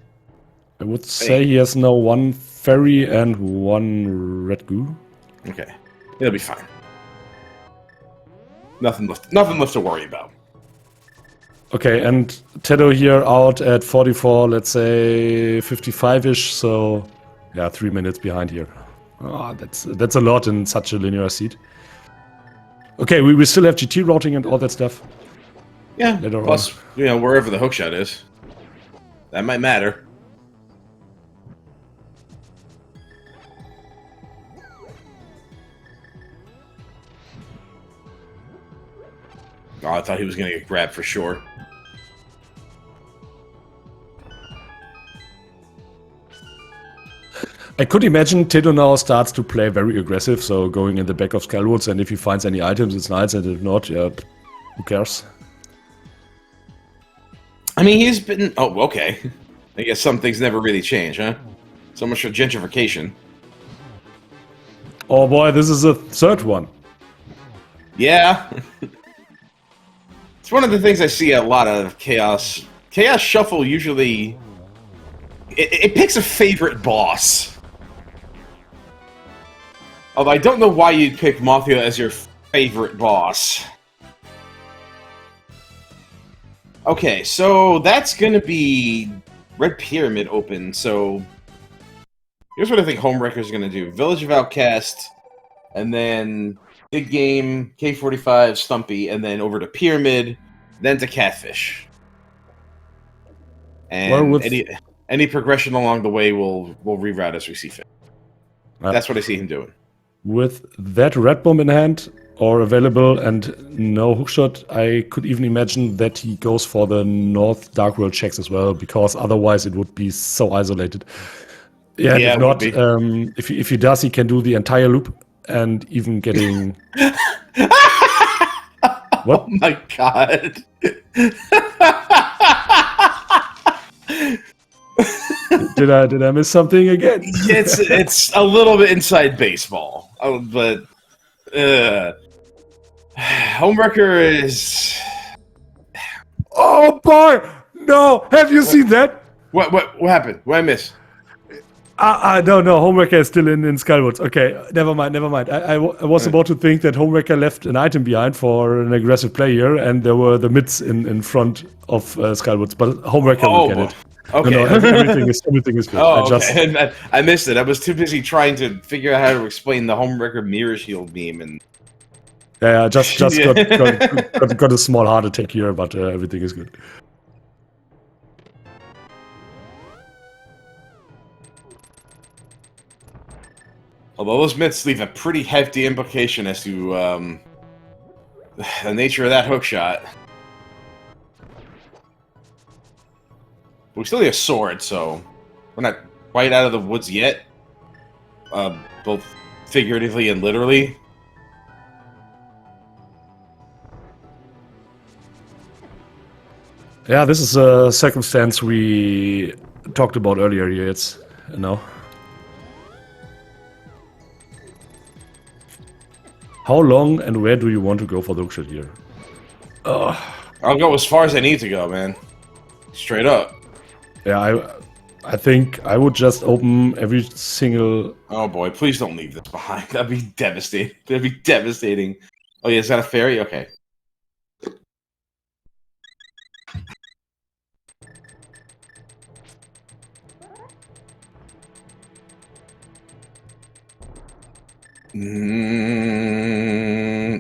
I would say he has now one fairy and one red goo. Okay, it'll be fine. Nothing left to worry about. Okay, and Teto here out at 44, let's say 55-ish. So yeah, 3 minutes behind here. Oh, that's a lot in such a linear seed. Okay, we still have GT routing and all that stuff. Yeah, plus, you know, wherever the hookshot is. That might matter. Oh, I thought he was going to get grabbed for sure. I could imagine Teto now starts to play very aggressive, so going in the back of Skullwoods, and if he finds any items, it's nice, and if not, yeah, who cares? I mean, he's been... Oh, okay. I guess some things never really change, huh? So much for gentrification. Oh boy, this is a third one. Yeah. It's one of the things I see a lot of Chaos. Chaos Shuffle usually... It picks a favorite boss. Although I don't know why you'd pick Mothia as your favorite boss. Okay, so that's gonna be Red Pyramid open, so... Here's what I think Homewrecker's gonna do. Village of Outcast, and then Big Game, K45, Stumpy, and then over to Pyramid, then to Catfish. And Well, any progression along the way will reroute as we see fit. That's what I see him doing. With that red bomb in hand, or available, and no hookshot, I could even imagine that he goes for the North Dark World checks as well, because otherwise it would be so isolated. Yeah, Yeah, if not, if he does, he can do the entire loop, and even getting... What? Oh my god. Did I miss something again? It's a little bit inside baseball, but Homewrecker is... Oh boy! No! Have you seen that? What happened? What I miss? No, Homewrecker is still in Skullwoods. Okay, never mind. I was about to think that Homewrecker left an item behind for an aggressive player, and there were the mids in front of Skullwoods, but Homewrecker will get it. Okay. No, everything is good. Oh, okay. I missed it. I was too busy trying to figure out how to explain the Homewrecker mirror shield beam, and yeah, just got a small heart attack here, but everything is good. Although those myths leave a pretty hefty implication as to the nature of that hookshot. We still need a sword, so we're not quite out of the woods yet. Both figuratively and literally. Yeah, this is a circumstance we talked about earlier here. It's, you know. How long and where do you want to go for the hookshot here? I'll go as far as I need to go, man. Straight up. Yeah, I think I would just open every single... Oh boy, please don't leave this behind. That'd be devastating. That'd be devastating. Oh yeah, is that a fairy? Okay.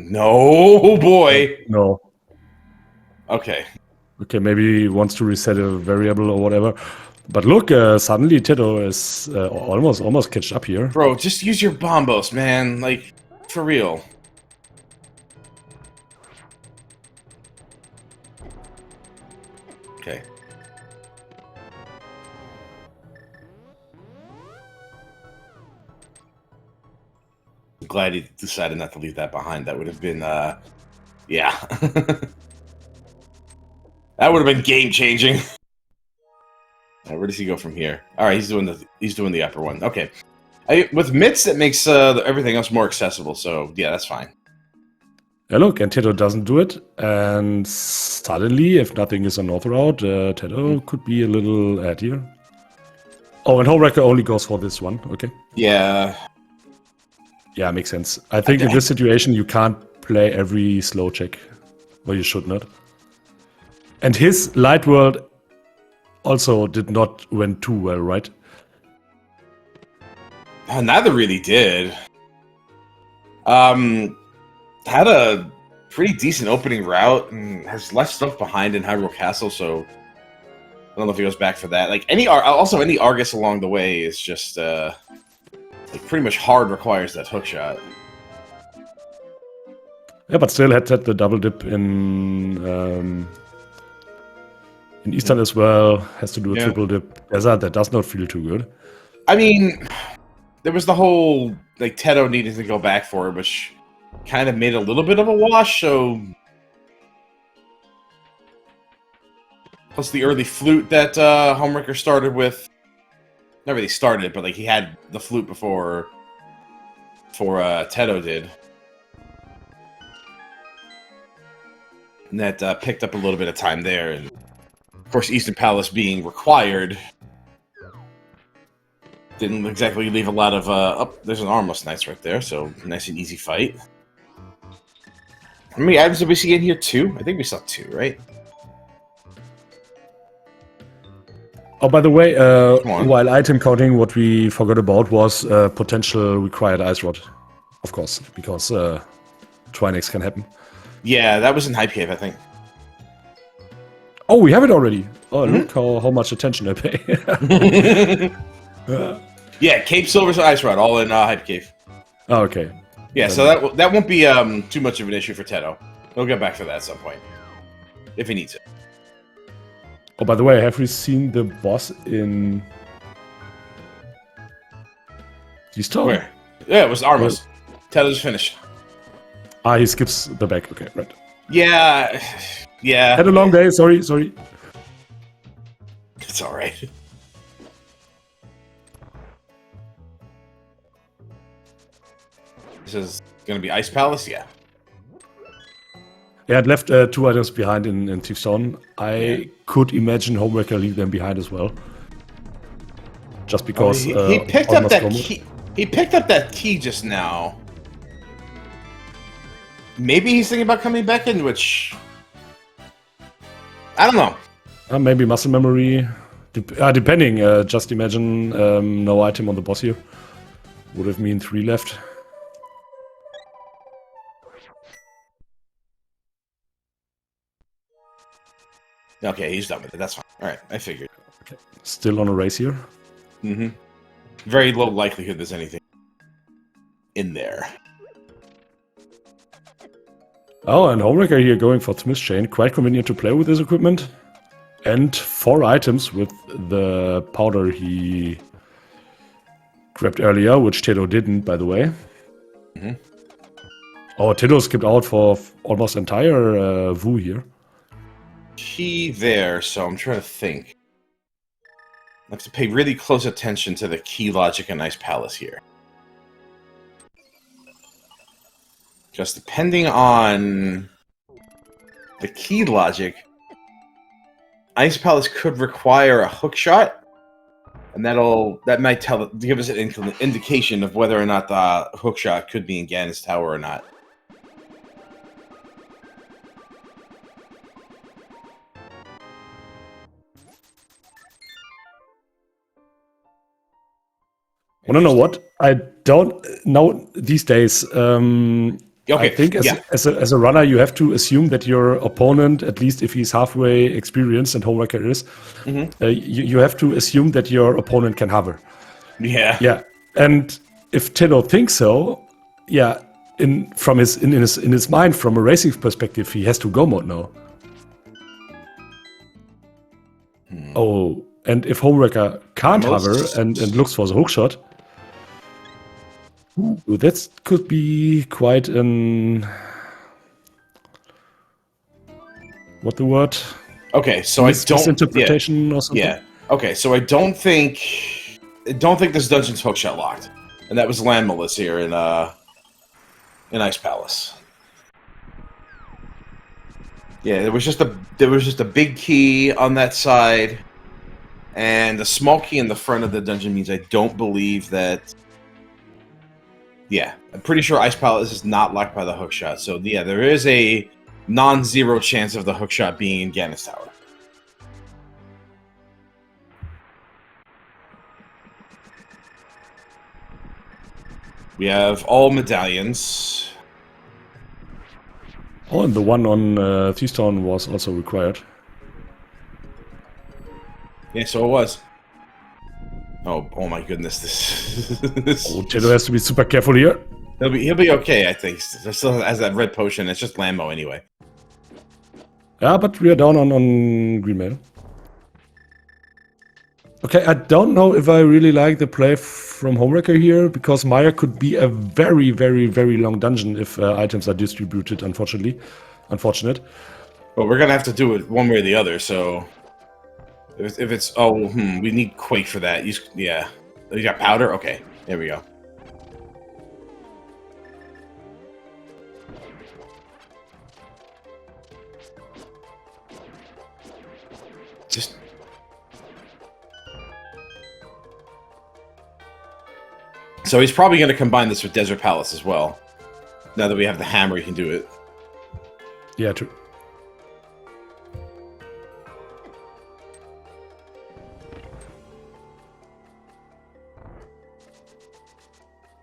No, boy. No. Okay. Okay, maybe he wants to reset a variable or whatever. But look, suddenly Teto is almost catched up here. Bro, just use your bombos, man. Like, for real. glad he decided not to leave that behind. That would have been, yeah. That would have been game-changing. Where does he go from here? All right, he's doing the upper one. Okay. With mitts, that makes everything else more accessible, so yeah, that's fine. Yeah, look, and Teto doesn't do it, and suddenly, if nothing is a north route, Teto could be a little ahead here. Oh, and Homewrecker only goes for this one, okay. Yeah. Yeah, makes sense. I think in this situation, you can't play every slow check, or you should not. And his light world also did not went too well, right? Neither really did. Had a pretty decent opening route and has less stuff behind in Hyrule Castle, so I don't know if he goes back for that. Like any Argus along the way is just like pretty much hard requires that hook shot. Yeah, but still had the double dip in Eastern as well. Has to do a triple dip. Desert, that does not feel too good. I mean, there was the whole like Teto needed to go back for it, which kind of made a little bit of a wash, so... Plus the early flute that Homewrecker started with. Not really started, but like he had the flute before Teto did. And that picked up a little bit of time there. And of course, Eastern Palace being required didn't exactly leave a lot of... oh, there's an Armless Knights right there, so nice and easy fight. How many items did we see in here? 2? I think we saw 2, right? Oh, by the way, while item counting, what we forgot about was potential required Ice Rod, of course, because Trinex can happen. Yeah, that was in Hype Cave, I think. Oh, we have it already. Oh, look how much attention I pay. Yeah, Cape Silver's Ice Rod, all in Hype Cave. Oh, okay. Yeah, so that won't be too much of an issue for Teto. He'll get back to that at some point, if he needs it. Oh, by the way, have we seen the boss in... Eastern? Where? Yeah, it was Armos. Teto's finished. Ah, he skips the back. Okay, right. Yeah. Had a long day, sorry. It's alright. This is gonna be Ice Palace? Yeah. Yeah, I'd left 2 items behind in Thief's Town. I could imagine Homewrecker leave them behind as well. Just because... he picked up that key. He picked up that key just now. Maybe he's thinking about coming back in, which... I don't know. Maybe muscle memory. Depending. Just imagine no item on the boss here. Would have mean 3 left. Okay, he's done with it. That's fine. All right, I figured. Okay. Still on a race here. Mm-hmm. Very low likelihood there's anything in there. Oh, and Homewrecker here going for Smith Chain. Quite convenient to play with this equipment. And 4 items with the powder he grabbed earlier, which Teto didn't, by the way. Mm-hmm. Oh, Teto skipped out for almost entire Wu here. Key there, so I'm trying to think. I have to pay really close attention to the key logic in Ice Palace here. Just depending on the key logic, Ice Palace could require a hook shot, and that might give us an indication of whether or not the hook shot could be in Ganon's Tower or not. Want to know what? I don't know these days. I think as a runner, you have to assume that your opponent, at least if he's halfway experienced, and Homewrecker is, you have to assume that your opponent can hover. Yeah. Yeah. And if Teto thinks so, yeah, in his mind, from a racing perspective, he has to go mode now. Oh, and if Homewrecker can't hover and looks for the hookshot, Ooh, that could be quite an... What the word? Okay, so Misinterpretation or something? Yeah. Okay, so I don't think this dungeon's hookshot locked. And that was Land Melissa here in Ice Palace. Yeah, there was just a big key on that side, and a small key in the front of the dungeon means I don't believe that. Yeah, I'm pretty sure Ice Palace is not locked by the hookshot. So yeah, there is a non-zero chance of the hookshot being in Gannis Tower. We have all medallions. Oh, and the one on Thiestown was also required. Yeah, so it was. Oh my goodness! This. Oh, Teto has to be super careful here. He'll be okay, I think. Still has that red potion. It's just Lambo anyway. Yeah, but we are down on green mail. Okay, I don't know if I really like the play from Homewrecker here, because Maya could be a very, very, very long dungeon if items are distributed, unfortunately. Unfortunate. But we're gonna have to do it one way or the other, so... If it's... Oh, we need Quake for that. Yeah. You got powder? Okay, there we go. Just... So he's probably going to combine this with Desert Palace as well. Now that we have the hammer, he can do it. Yeah, true.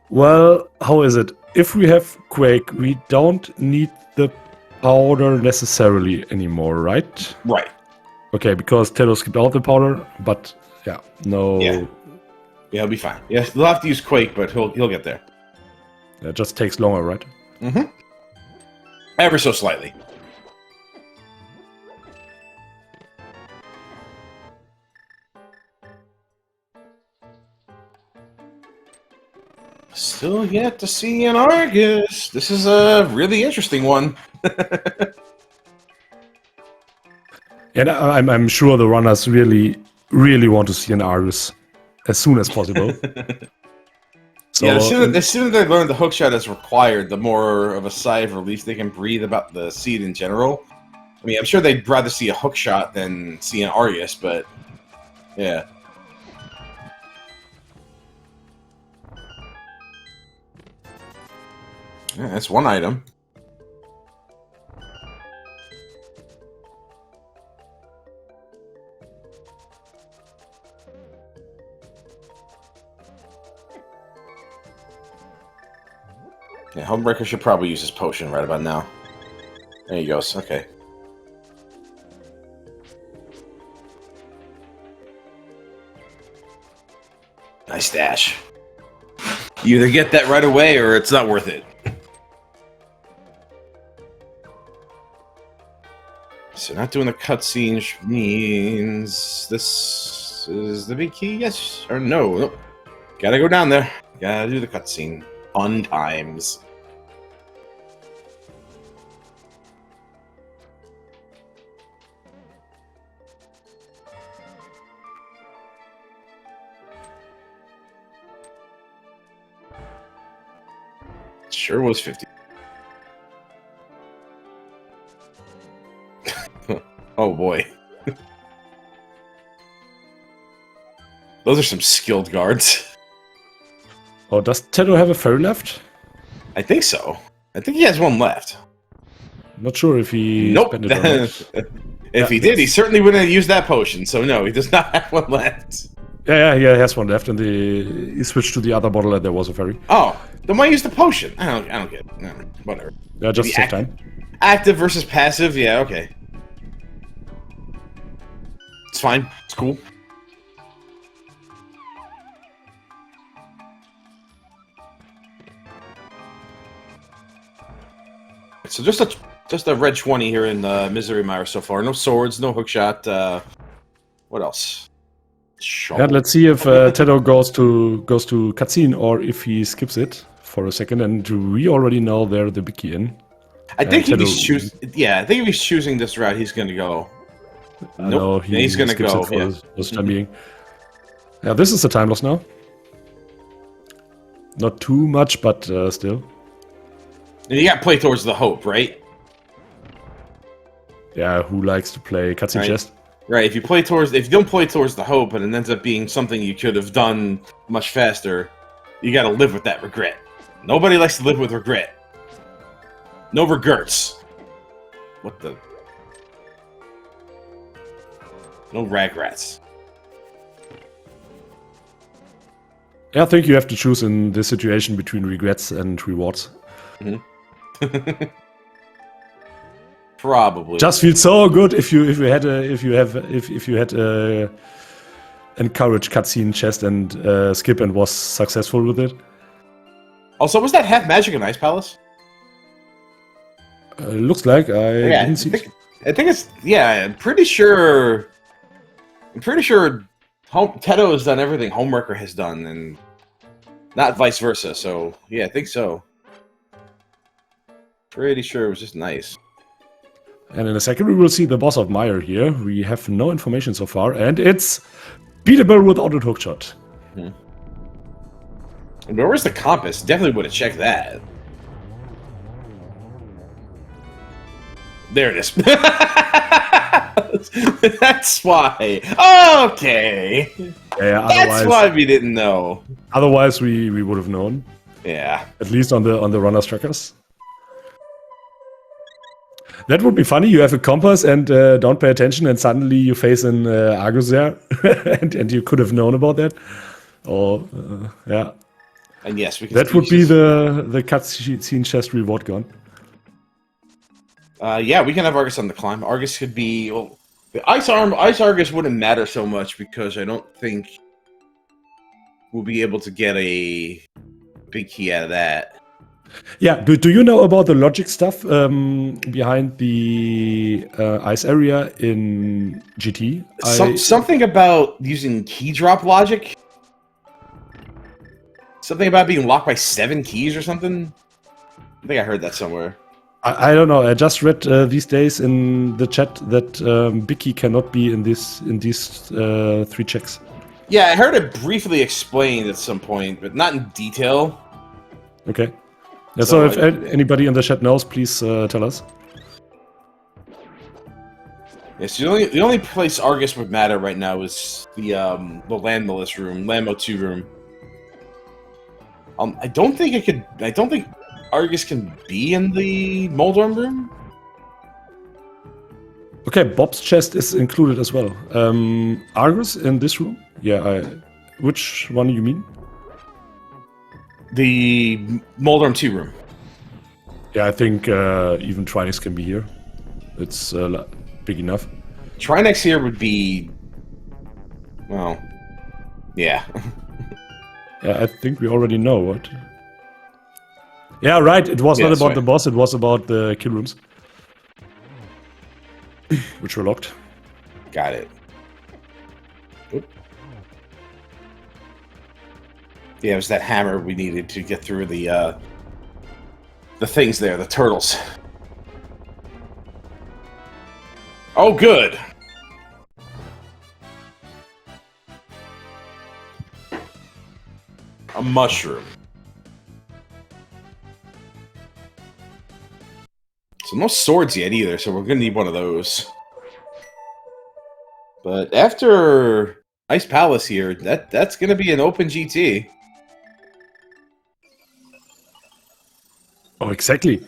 Well, how is it? If we have Quake, we don't need the powder necessarily anymore, right? Right. Okay, because Teto skipped out the powder, but yeah, no... Yeah, he'll be fine. Yeah, he'll have to use Quake, but he'll get there. It just takes longer, right? Mm-hmm. Ever so slightly. Still yet to see an Argus. This is a really interesting one. And I'm sure the runners really, really want to see an Argus as soon as possible. So, yeah, as soon as they learn the hookshot is required, the more of a sigh of relief they can breathe about the seed in general. I mean, I'm sure they'd rather see a hookshot than see an Argus, but yeah. Yeah, that's one item. Yeah, Homebreaker should probably use his potion right about now. There he goes, okay. Nice dash. You either get that right away or it's not worth it. So not doing the cutscene means this is the big key, yes or no? Nope. Gotta go down there. Gotta do the cutscene. Fun times. Sure was 50. Oh boy. Those are some skilled guards. oh, does Teto have a fairy left? I think so. I think he has one left. Not sure if he Nope. spent it or not. If he did, he certainly wouldn't have used that potion. So no, he does not have one left. Yeah, he has one left, and he switched to the other bottle and there was a fairy. Oh, then why use the potion? I don't get it. No, whatever. Yeah, just save time. Active versus passive, yeah, okay. It's fine. It's cool. So just a red 20 here in Misery Mire so far. No swords, no hookshot. What else? Yeah, let's see if Teto goes to cutscene or if he skips it for a second, and we already know they're the Bicky in. I think if he's choosing. Yeah, I think if he's choosing this route, he's going to go. No, he's going to go for the time being. Yeah, this is the time loss now. Not too much, but still. And you got to play towards the hope, right? Yeah, who likes to play cutscene chest? Right. If you don't play towards the hope, and it ends up being something you could have done much faster, you got to live with that regret. Nobody likes to live with regret. No regrets. What the? No ragrats. Yeah, I think you have to choose in this situation between regrets and rewards. Mm-hmm. Probably. Just feels so good if you had encouraged cutscene chest and skip and was successful with it. Also, was that half magic in Ice Palace? Looks like didn't see. I think it's I'm pretty sure. Teto has done everything Homewrecker has done, and not vice versa. So yeah, I think so. Pretty sure it was just nice. And in a second, we will see the boss of Meyer here. We have no information so far, and it's beatable without a hookshot. And where was the compass? Definitely would have checked that. There it is. That's why. Okay. Yeah, that's why we didn't know. Otherwise, we would have known. Yeah. At least on the runner's trackers. That would be funny. You have a compass and don't pay attention, and suddenly you face an Argus there, and you could have known about that. Or yeah. And yes, we can. That would be the cutscene chest reward gone. Yeah, we can have Argus on the climb. Argus could be the Ice Argus wouldn't matter so much because I don't think we'll be able to get a big key out of that. Yeah, do you know about the logic stuff behind the ice area in GT? Something about using key drop logic? Something about being locked by 7 keys or something? I think I heard that somewhere. I don't know. I just read these days in the chat that Bicky cannot be in these 3 checks. Yeah, I heard it briefly explained at some point, but not in detail. Okay. Yeah, so if anybody in the chat knows, please tell us. Yes, the only place Argus would matter right now is the Landmo room, Landmo 2 room. I don't think Argus can be in the Moldorm room. Okay, Bob's chest is included as well. Argus in this room? Yeah, which one you mean? The Moldorm 2 room. Yeah, I think even Trinix can be here. It's big enough. Trinix here would be... Well... Yeah. Yeah, I think we already know what. Yeah, right. It was not about the boss, it was about the kill rooms. Which were locked. Got it. Oop. Yeah, it was that hammer we needed to get through the things there, the turtles. Oh, good. A mushroom. So no swords yet either, so we're gonna need one of those. But after Ice Palace here, that's gonna be an open GT. Oh, exactly.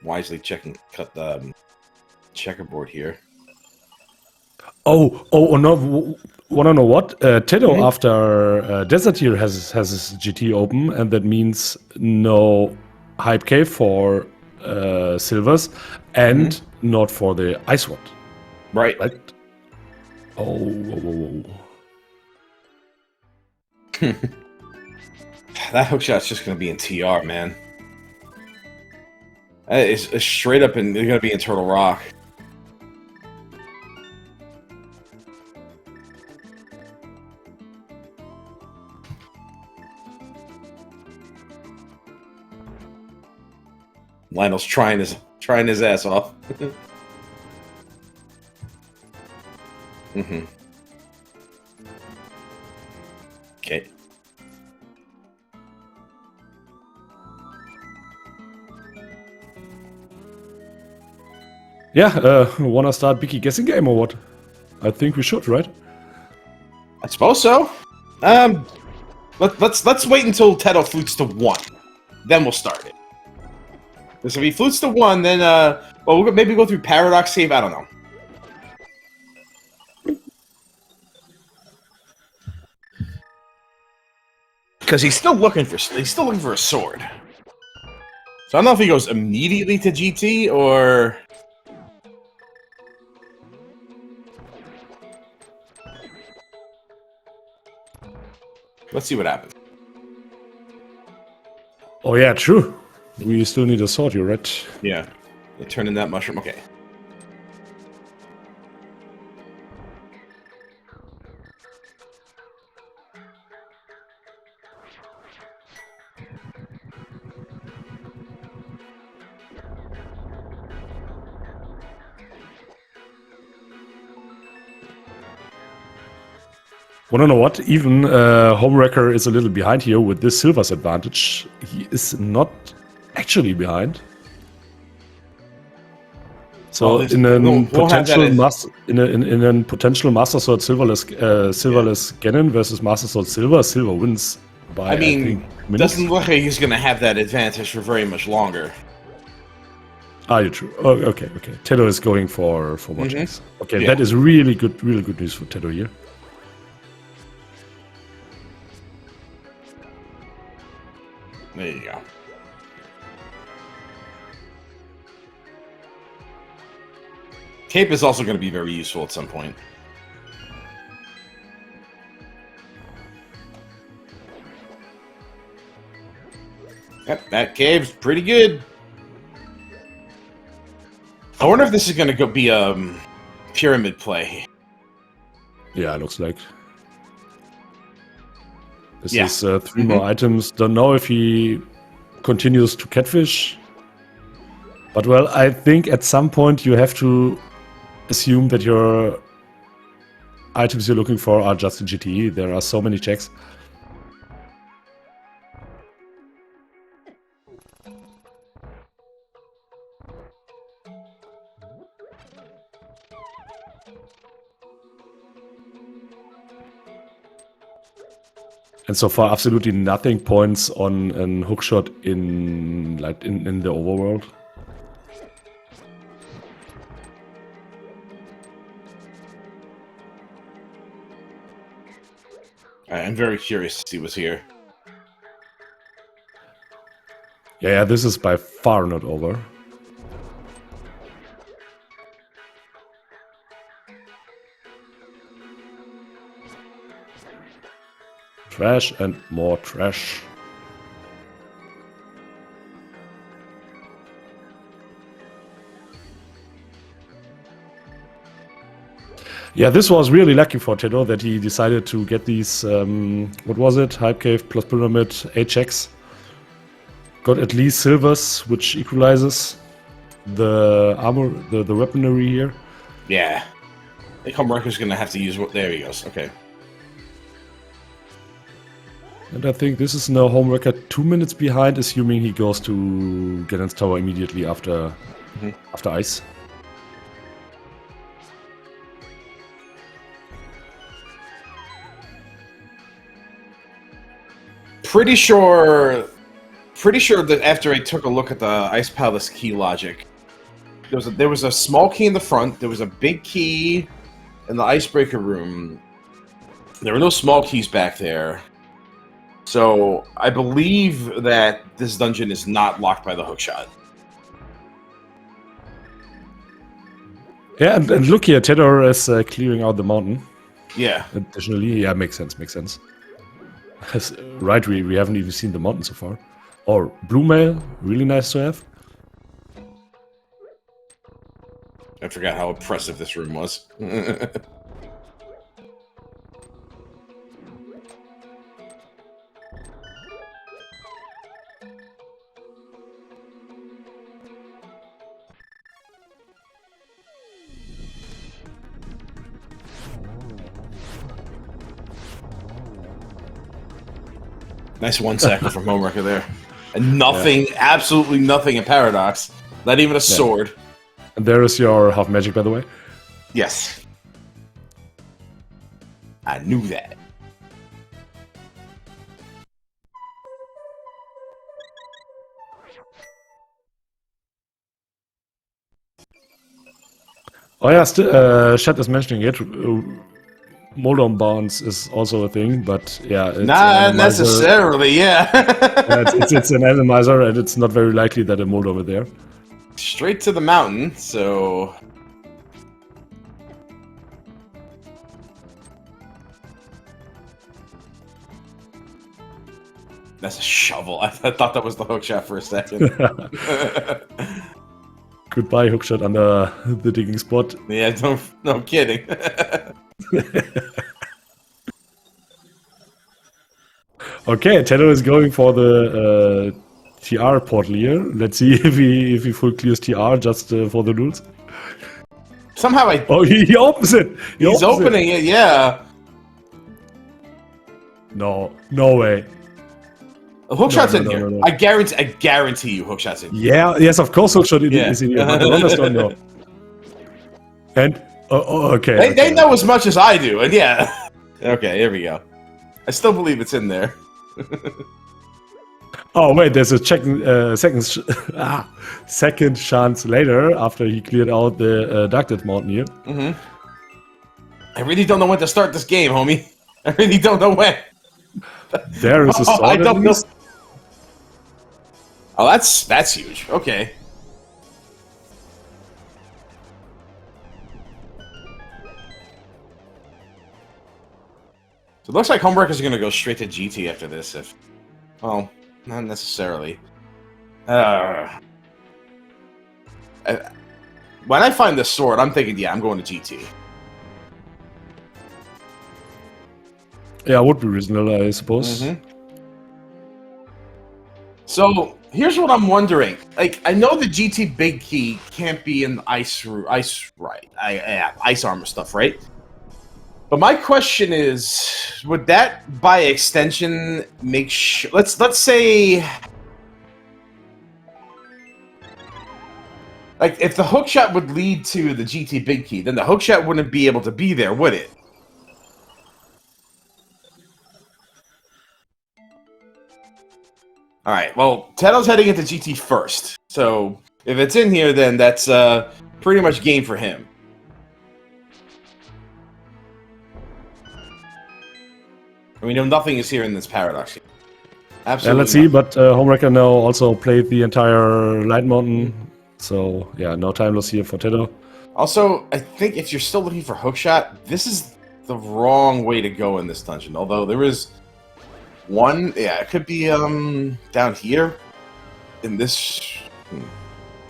Wisely cut the checkerboard here. Oh no! Wanna know what? Teto after Desertier has his GT open, and that means no Hype Cave for silvers, and not for the Ice Wand. Right. Oh. That hookshot's just gonna be in TR, man. It's straight up, and they're gonna be in Turtle Rock. Lionel's trying his ass off. Mm-hmm. Okay. Yeah, wanna start Biggie guessing game or what? I think we should, right? I suppose so. Let's wait until Teto flutes to 1. Then we'll start it. Because if he flutes to 1, then well, we'll maybe go through Paradox Save. I don't know. Because he's still looking for a sword. So I don't know if he goes immediately to GT or. Let's see what happens. Oh yeah, true. We still need a sword, you're right. Yeah. Turn in that mushroom. Okay. Wanna know what? Even Homewrecker is a little behind here with this Silver's advantage. He is not actually behind. So Well, in a potential Master Sword Silverless Ganon versus Master Sword Silver, Silver wins by I mean, think, minutes. doesn't look like he's gonna have that advantage for very much longer. Ah, you're true. Oh, okay. Teto is going for more checks. Okay, Yeah. that is really good news for Teto here. There you go. Cape is also going to be very useful at some point. Yep, that cave's pretty good. I wonder if this is going to be pyramid play. Yeah, it looks like. This Yeah. is 3 more items. Don't know if he continues to catfish. But well, I think at some point you have to assume that your items you're looking for are just in GTE. There are so many checks. And so far, absolutely nothing points on an hookshot in the overworld. I'm very curious to see what's here. Yeah, this is by far not over. Trash and more trash. Yeah, this was really lucky for Teto that he decided to get these, what was it? Hype Cave plus Pyramid, 8 checks. Got at least silvers, which equalizes the armor, the weaponry here. Yeah. I think Homewrecker's going to have to use what. There he goes. Okay. And I think this is now Homewrecker 2 minutes behind, assuming he goes to Ganon's Tower immediately after ice. Pretty sure that after I took a look at the Ice Palace key logic, there was a small key in the front, there was a big key in the icebreaker room. There were no small keys back there. So I believe that this dungeon is not locked by the hookshot. Yeah, and look here, Teto is clearing out the mountain. Yeah. Additionally, yeah, makes sense. Right, we haven't even seen the mountain so far. Or blue mail, really nice to have. I forgot how oppressive this room was. Nice 1 second from Homewrecker there. And nothing, absolutely nothing in Paradox. Not even a sword. And there is your half magic, by the way. Yes. I knew that. Oh yeah, Chat is mentioning it. Moldom bounce is also a thing, but yeah, it's not necessarily. Yeah, it's an atomizer, and it's not very likely that a Moldom is there. Straight to the mountain, so that's a shovel. I thought that was the hookshot for a second. Goodbye, hookshot under the digging spot. Yeah, no kidding. Okay, Teto is going for the TR portal here. Let's see if he full clears TR just for the rules. Somehow Oh, he opens it. He's opening it. Yeah. No way. A hookshot's in here. No. I guarantee you, hookshot's in here. Yeah. Yes, of course, hookshot is in here. But the runners don't know. And okay. They know as much as I do, and yeah. Okay, here we go. I still believe it's in there. Oh wait, there's a second chance later after he cleared out the ducted mountain here. I really don't know when to start this game, homie. I really don't know when. There is a sword. I don't know. Oh, that's huge. Okay. So it looks like Homewreckers are going to go straight to GT after this. Well, not necessarily. When I find this sword, I'm thinking, yeah, I'm going to GT. Yeah, would be reasonable, I suppose. So here's what I'm wondering. Like, I know the GT Big Key can't be in the ice armor stuff, right? But my question is, would that, by extension, make sure... Let's say... Like, if the hookshot would lead to the GT Big Key, then the hookshot wouldn't be able to be there, would it? Alright, well, Teto's heading into GT first. So, if it's in here, then that's pretty much game for him. We know nothing is here in this Paradox game. Absolutely. Yeah, let's see, but Homewrecker now also played the entire Light Mountain. So, yeah, no time loss here for Teto. Also, I think if you're still looking for hookshot, this is the wrong way to go in this dungeon. Although there is one, yeah, it could be down here in this.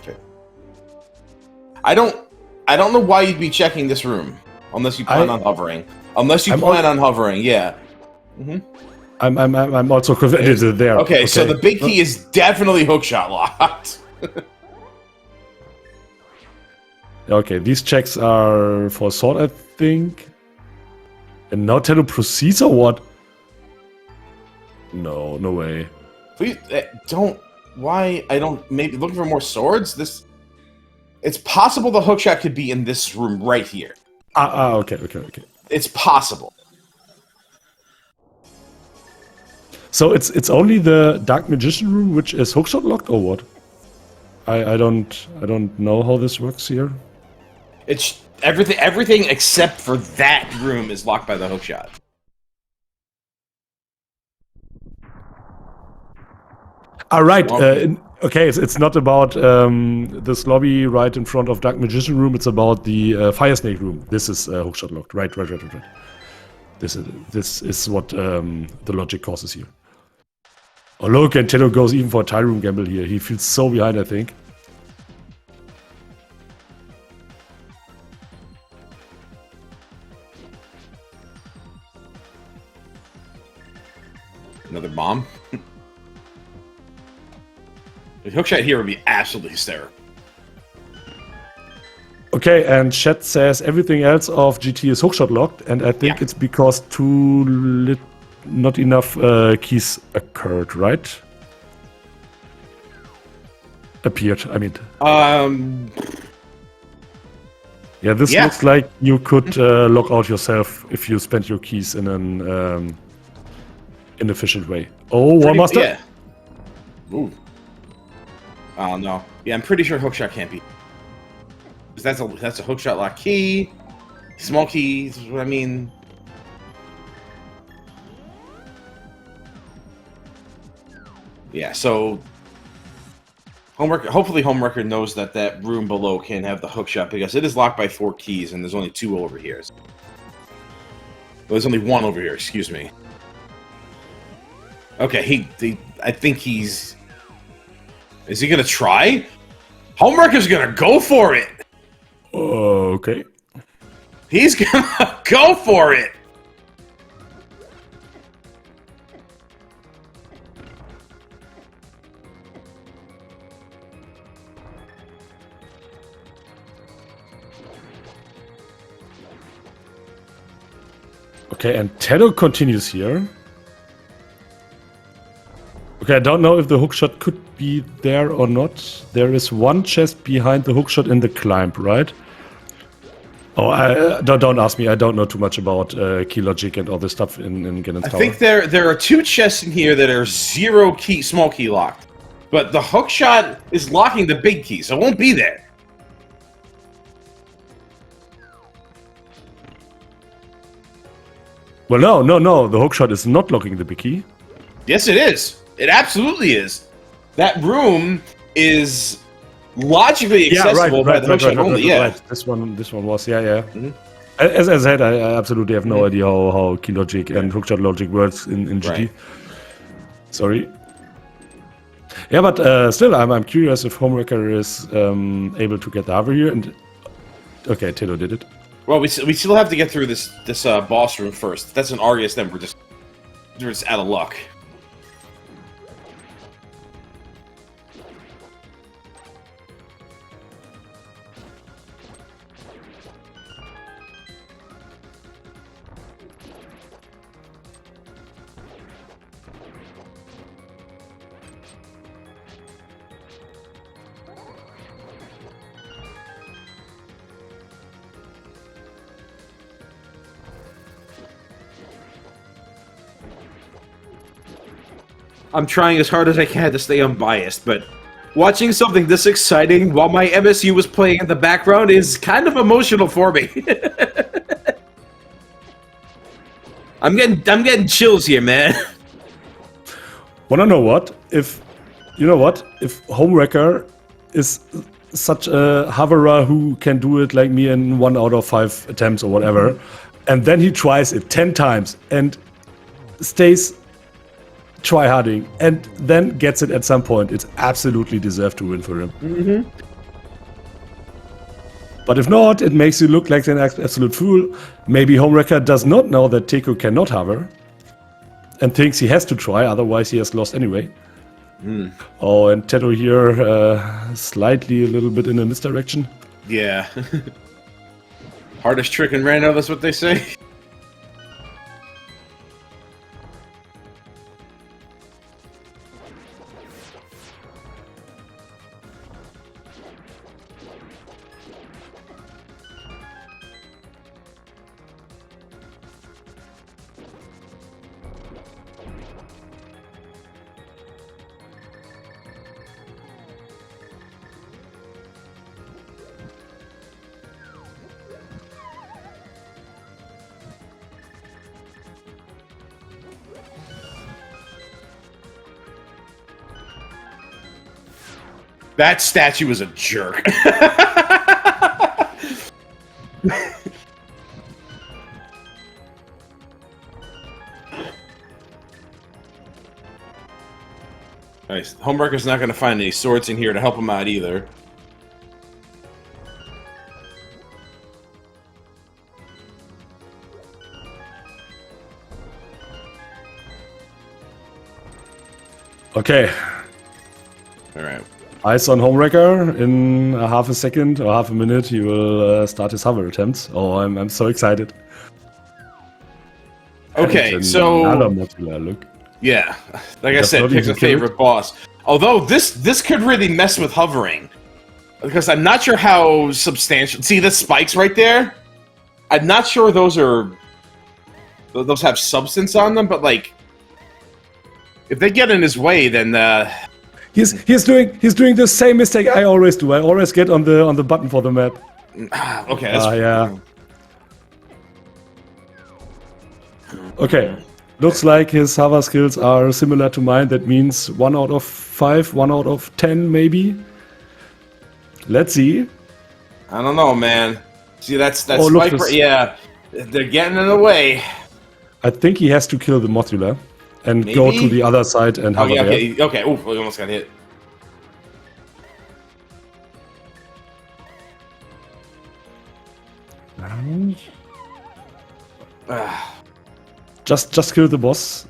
Okay. I don't know why you'd be checking this room unless you plan on hovering. Unless you plan on hovering, yeah. I'm also convinced there. Okay, so the big key is definitely hookshot locked. Okay, these checks are for sword, I think. And now Teto proceeds or what? No way. Please don't. Why? I don't. Maybe looking for more swords. This. It's possible the hookshot could be in this room right here. Okay. It's possible. So it's only the Dark Magician room which is hookshot locked or what? I don't know how this works here. It's everything except for that room is locked by the hookshot. All right. Okay, it's not about this lobby right in front of Dark Magician room. It's about the Fire Snake room. This is hookshot locked. Right. This is what the logic causes here. Oh look, and Teto goes even for a tie room gamble here. He feels so behind, I think. Another bomb. The hookshot here would be absolutely hysterical. Okay, and chat says everything else of GT is hookshot locked, and I think it's because too not enough keys occurred, right? Appeared, I mean. Yeah, this looks like you could log out yourself if you spent your keys in an inefficient way. Oh, War Master? Yeah. Ooh. Oh, no. Yeah, I'm pretty sure hookshot can't be. That's a hookshot lock key. Small keys, I mean... Yeah, so... Hopefully Homeworker knows that that room below can have the hookshot, because it is locked by 4 keys, and there's only 2 over here. Well, there's only 1 over here, excuse me. Okay, I think he's... Is he gonna try? Homeworker's gonna go for it! Okay. He's gonna go for it! Okay, and Teto continues here. Okay, I don't know if the hookshot could be there or not. There is one chest behind the hookshot in the climb, right? Oh, don't ask me. I don't know too much about key logic and all this stuff in Ganon's Tower. I think there are 2 chests in here that are 0 key, small key locked. But the hookshot is locking the big key, so it won't be there. Well, no. The hookshot is not locking the big key. Yes, it is. It absolutely is. That room is logically accessible by the hookshot only. Yeah, right. This one was. Yeah. Mm-hmm. As I said, I absolutely have no idea how key logic and hookshot logic works in GT. Right. Sorry. Yeah, but still, I'm curious if Homewrecker is able to get the hover here. And okay, Teto did it. Well, we still have to get through this boss room first. If that's an Argus, then we're just out of luck. I'm trying as hard as I can to stay unbiased, but watching something this exciting while my MSU was playing in the background is kind of emotional for me. I'm getting chills here, man. Wanna know what? If Homewrecker is such a hoverer who can do it like me in 1 out of 5 attempts or whatever, and then he tries it 10 times and stays tryharding and then gets it at some point, it's absolutely deserved to win for him. Mm-hmm. But if not, it makes you look like an absolute fool. Maybe Homewrecker does not know that Teto cannot hover and thinks he has to try, otherwise he has lost anyway. Mm. Oh, and Teto here slightly a little bit in a misdirection. Yeah. Hardest trick in Rando, that's what they say. That statue was a jerk. Nice. Homewrecker's not going to find any swords in here to help him out either. Okay. All right. Eyes on Homewrecker. In a half a second or half a minute, he will start his hover attempts. Oh, I'm so excited. Okay, And so another modular, look. yeah, like I That's said, not pick easy a to kill favorite boss. Although this could really mess with hovering, because I'm not sure how substantial. See the spikes right there? I'm not sure those have substance on them, but like, if they get in his way, then He's doing the same mistake I always do. I always get on the button for the map. okay, that's Yeah. Okay. Looks like his hover skills are similar to mine. That means 1 out of 5, 1 out of 10 maybe. Let's see. I don't know, man. See, that's Oh, spike. look, Yeah, they're getting in the way. I think he has to kill the modular and Maybe? go to the other side and Oh hover yeah, there. okay. Ooh, we almost got hit. Just kill the boss.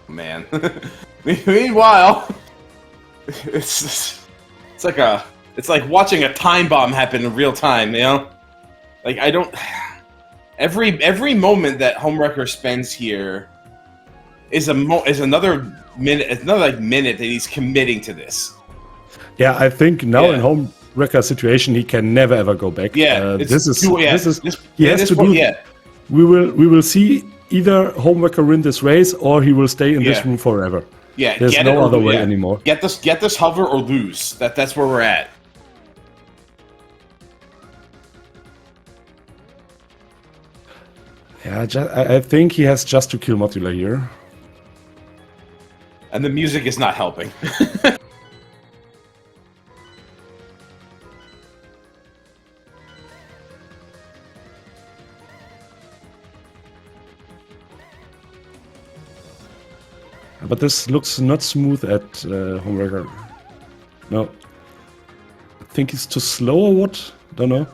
Man. Meanwhile, it's like watching a time bomb happen in real time, you know? Like I don't every moment that Homewrecker spends here is another minute, minute that he's committing to this. Yeah, I think now Yeah. in home wrecker situation he can never ever go back. Yeah, he has to do. Yeah. We will see either home wrecker win this race or he will stay in this Yeah. room forever. Yeah, There's get it no or other lose, way yeah. anymore. Get this hover or lose. That's where we're at. Yeah, I think he has just to kill modular here. And the music is not helping. But this looks not smooth at Homewrecker. No. I think he's too slow or what? Don't know.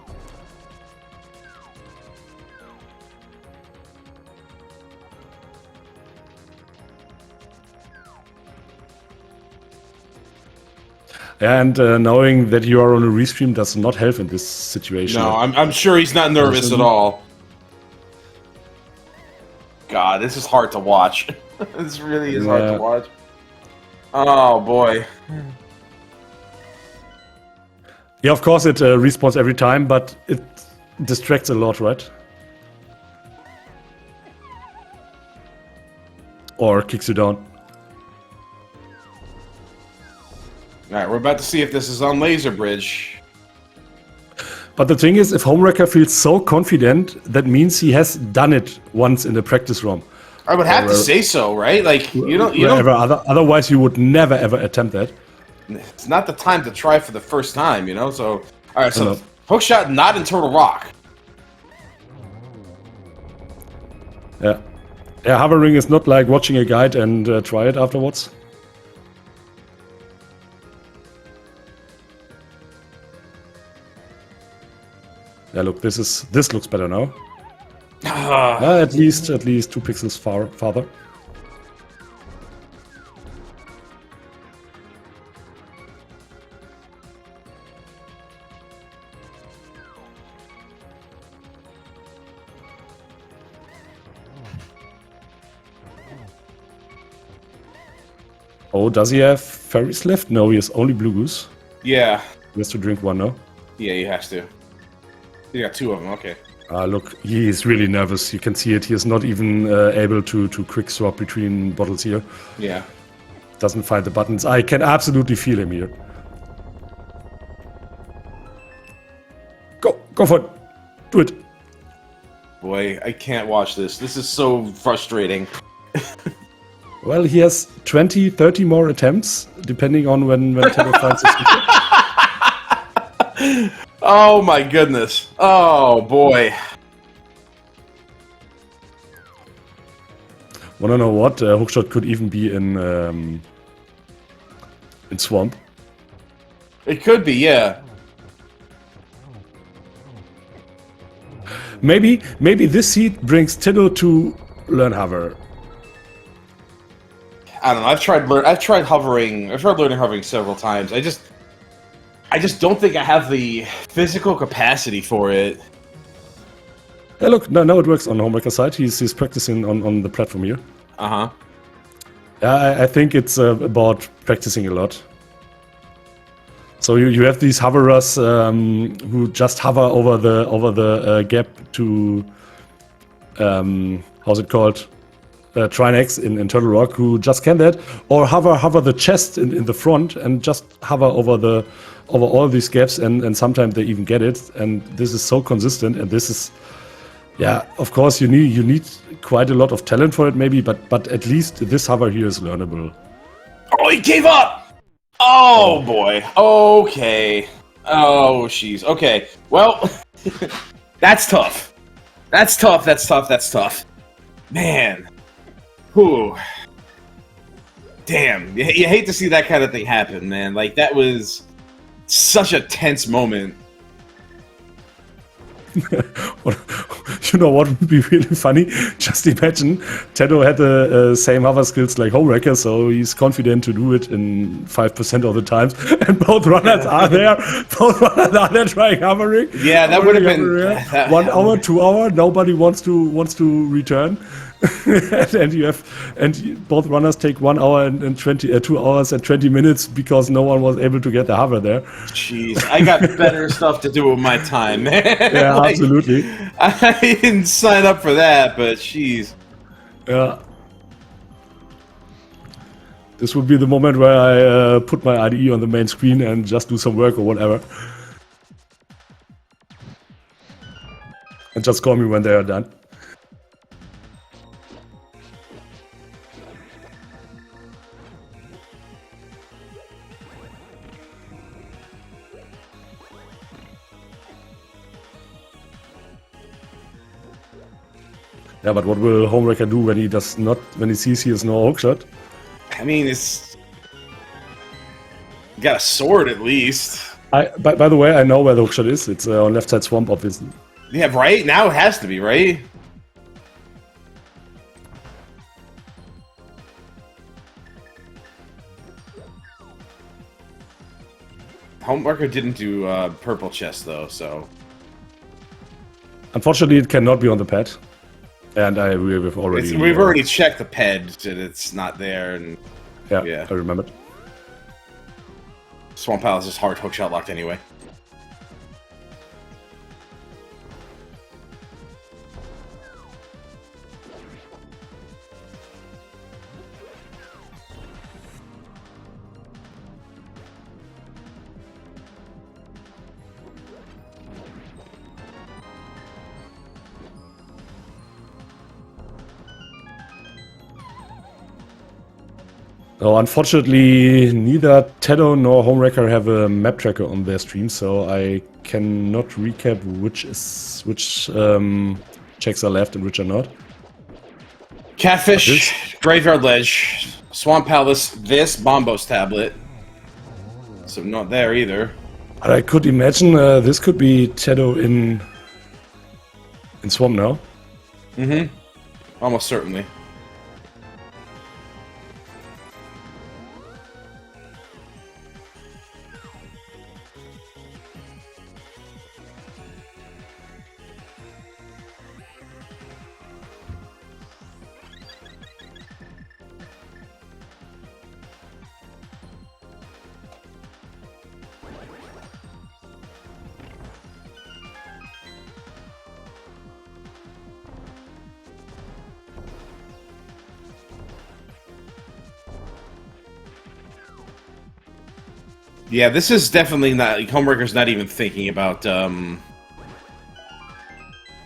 And knowing that you are on a restream does not help in this situation. No, I'm sure he's not nervous at all. God, this is hard to watch. This really is hard to watch. Oh boy. Yeah, of course it respawns every time, but it distracts a lot, right? Or kicks you down. Alright, we're about to see if this is on Laser Bridge. But the thing is, if Homewrecker feels so confident, that means he has done it once in the practice ROM. I would have to say so, right? Like you don't otherwise you would never ever attempt that. It's not the time to try for the first time, you know? So alright, so hookshot not in Turtle Rock. Yeah. Yeah, hovering is not like watching a guide and try it afterwards. Yeah, look, this looks better now. At least 2 pixels farther. Oh, does he have fairies left? No, he has only blue goose. Yeah. He has to drink one now. Yeah, he has to. You got 2 of them, okay. Look, he is really nervous. You can see it. He is not even able to quick swap between bottles here. Yeah. Doesn't find the buttons. I can absolutely feel him here. Go for it. Do it. Boy, I can't watch this. This is so frustrating. Well, he has 20, 30 more attempts, depending on when Teto finds his feature. Oh my goodness. Oh boy. Wanna know what? Hookshot could even be in Swamp. It could be, yeah. Maybe this seed brings Teto to learn hover. I don't know. I've tried hovering. I've tried learning hovering several times. I just don't think I have the physical capacity for it. Yeah, look, now it works on Homewrecker side. He's practicing on the platform here. Uh-huh. Yeah, I think it's about practicing a lot. So you have these hoverers who just hover over the gap to how's it called? Trinex in Turtle Rock, who just can that, or hover the chest in the front and just hover over all these gaps, and sometimes they even get it. And this is so consistent, and this is, yeah, of course you need quite a lot of talent for it, maybe, but at least this hover here is learnable. Oh, he gave up! Oh boy. Okay. Oh, jeez. Okay. Well, that's tough. That's tough. Man. Whew. Damn. You hate to see that kind of thing happen, man. Like, that was such a tense moment. You know what would be really funny? Just imagine Teto had the same hover skills like Homewrecker, so he's confident to do it in 5% of the times, and both runners are there. Both runners are there trying hovering. Yeah, that would have been 1 hour, 2 hour. Nobody wants to return, and both runners take 1 hour and 2 hours and 20 minutes because no one was able to get the hover there. Jeez, I got better stuff to do with my time, man. Yeah, like, absolutely. I didn't sign up for that, but jeez. Yeah. This would be the moment where I put my IDE on the main screen and just do some work or whatever. And just call me when they are done. Yeah, but what will Homewrecker do when he sees he has no hookshot? I mean, it's got a sword at least. By the way, I know where the hookshot is. It's on left side swamp, obviously. Yeah, right? Now it has to be, right? Homewrecker didn't do purple chest though, so. Unfortunately, it cannot be on the pad. And we've already checked the ped and it's not there. And yeah, I remembered. Swamp Palace is hard hookshot locked anyway. No, unfortunately, neither Teto nor Homewrecker have a map tracker on their stream, so I cannot recap which checks are left and which are not. Catfish, Graveyard Ledge, Swamp Palace, this Bombos tablet. So not there either. But I could imagine this could be Teto in Swamp now. Mm-hmm. Almost certainly. Yeah, this is definitely not. Homewrecker's not even thinking about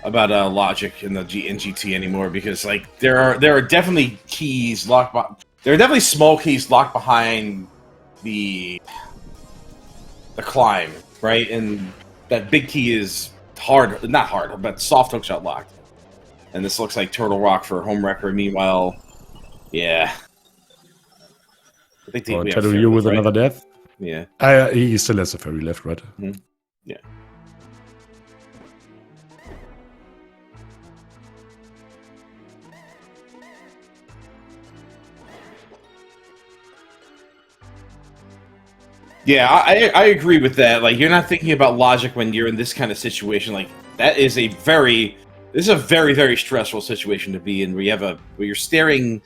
logic in the GT anymore, because like there are definitely keys locked. There are definitely small keys locked behind the climb, right? And that big key is not hard, but soft hookshot locked. And this looks like Turtle Rock for Homewrecker. Meanwhile, yeah. I think we have Teto with another death. Yeah. He still has a fairy left, right? Mm-hmm. Yeah. Yeah, I agree with that. Like, you're not thinking about logic when you're in this kind of situation. Like, that is a very, this is a very, very stressful situation to be in, where you're staring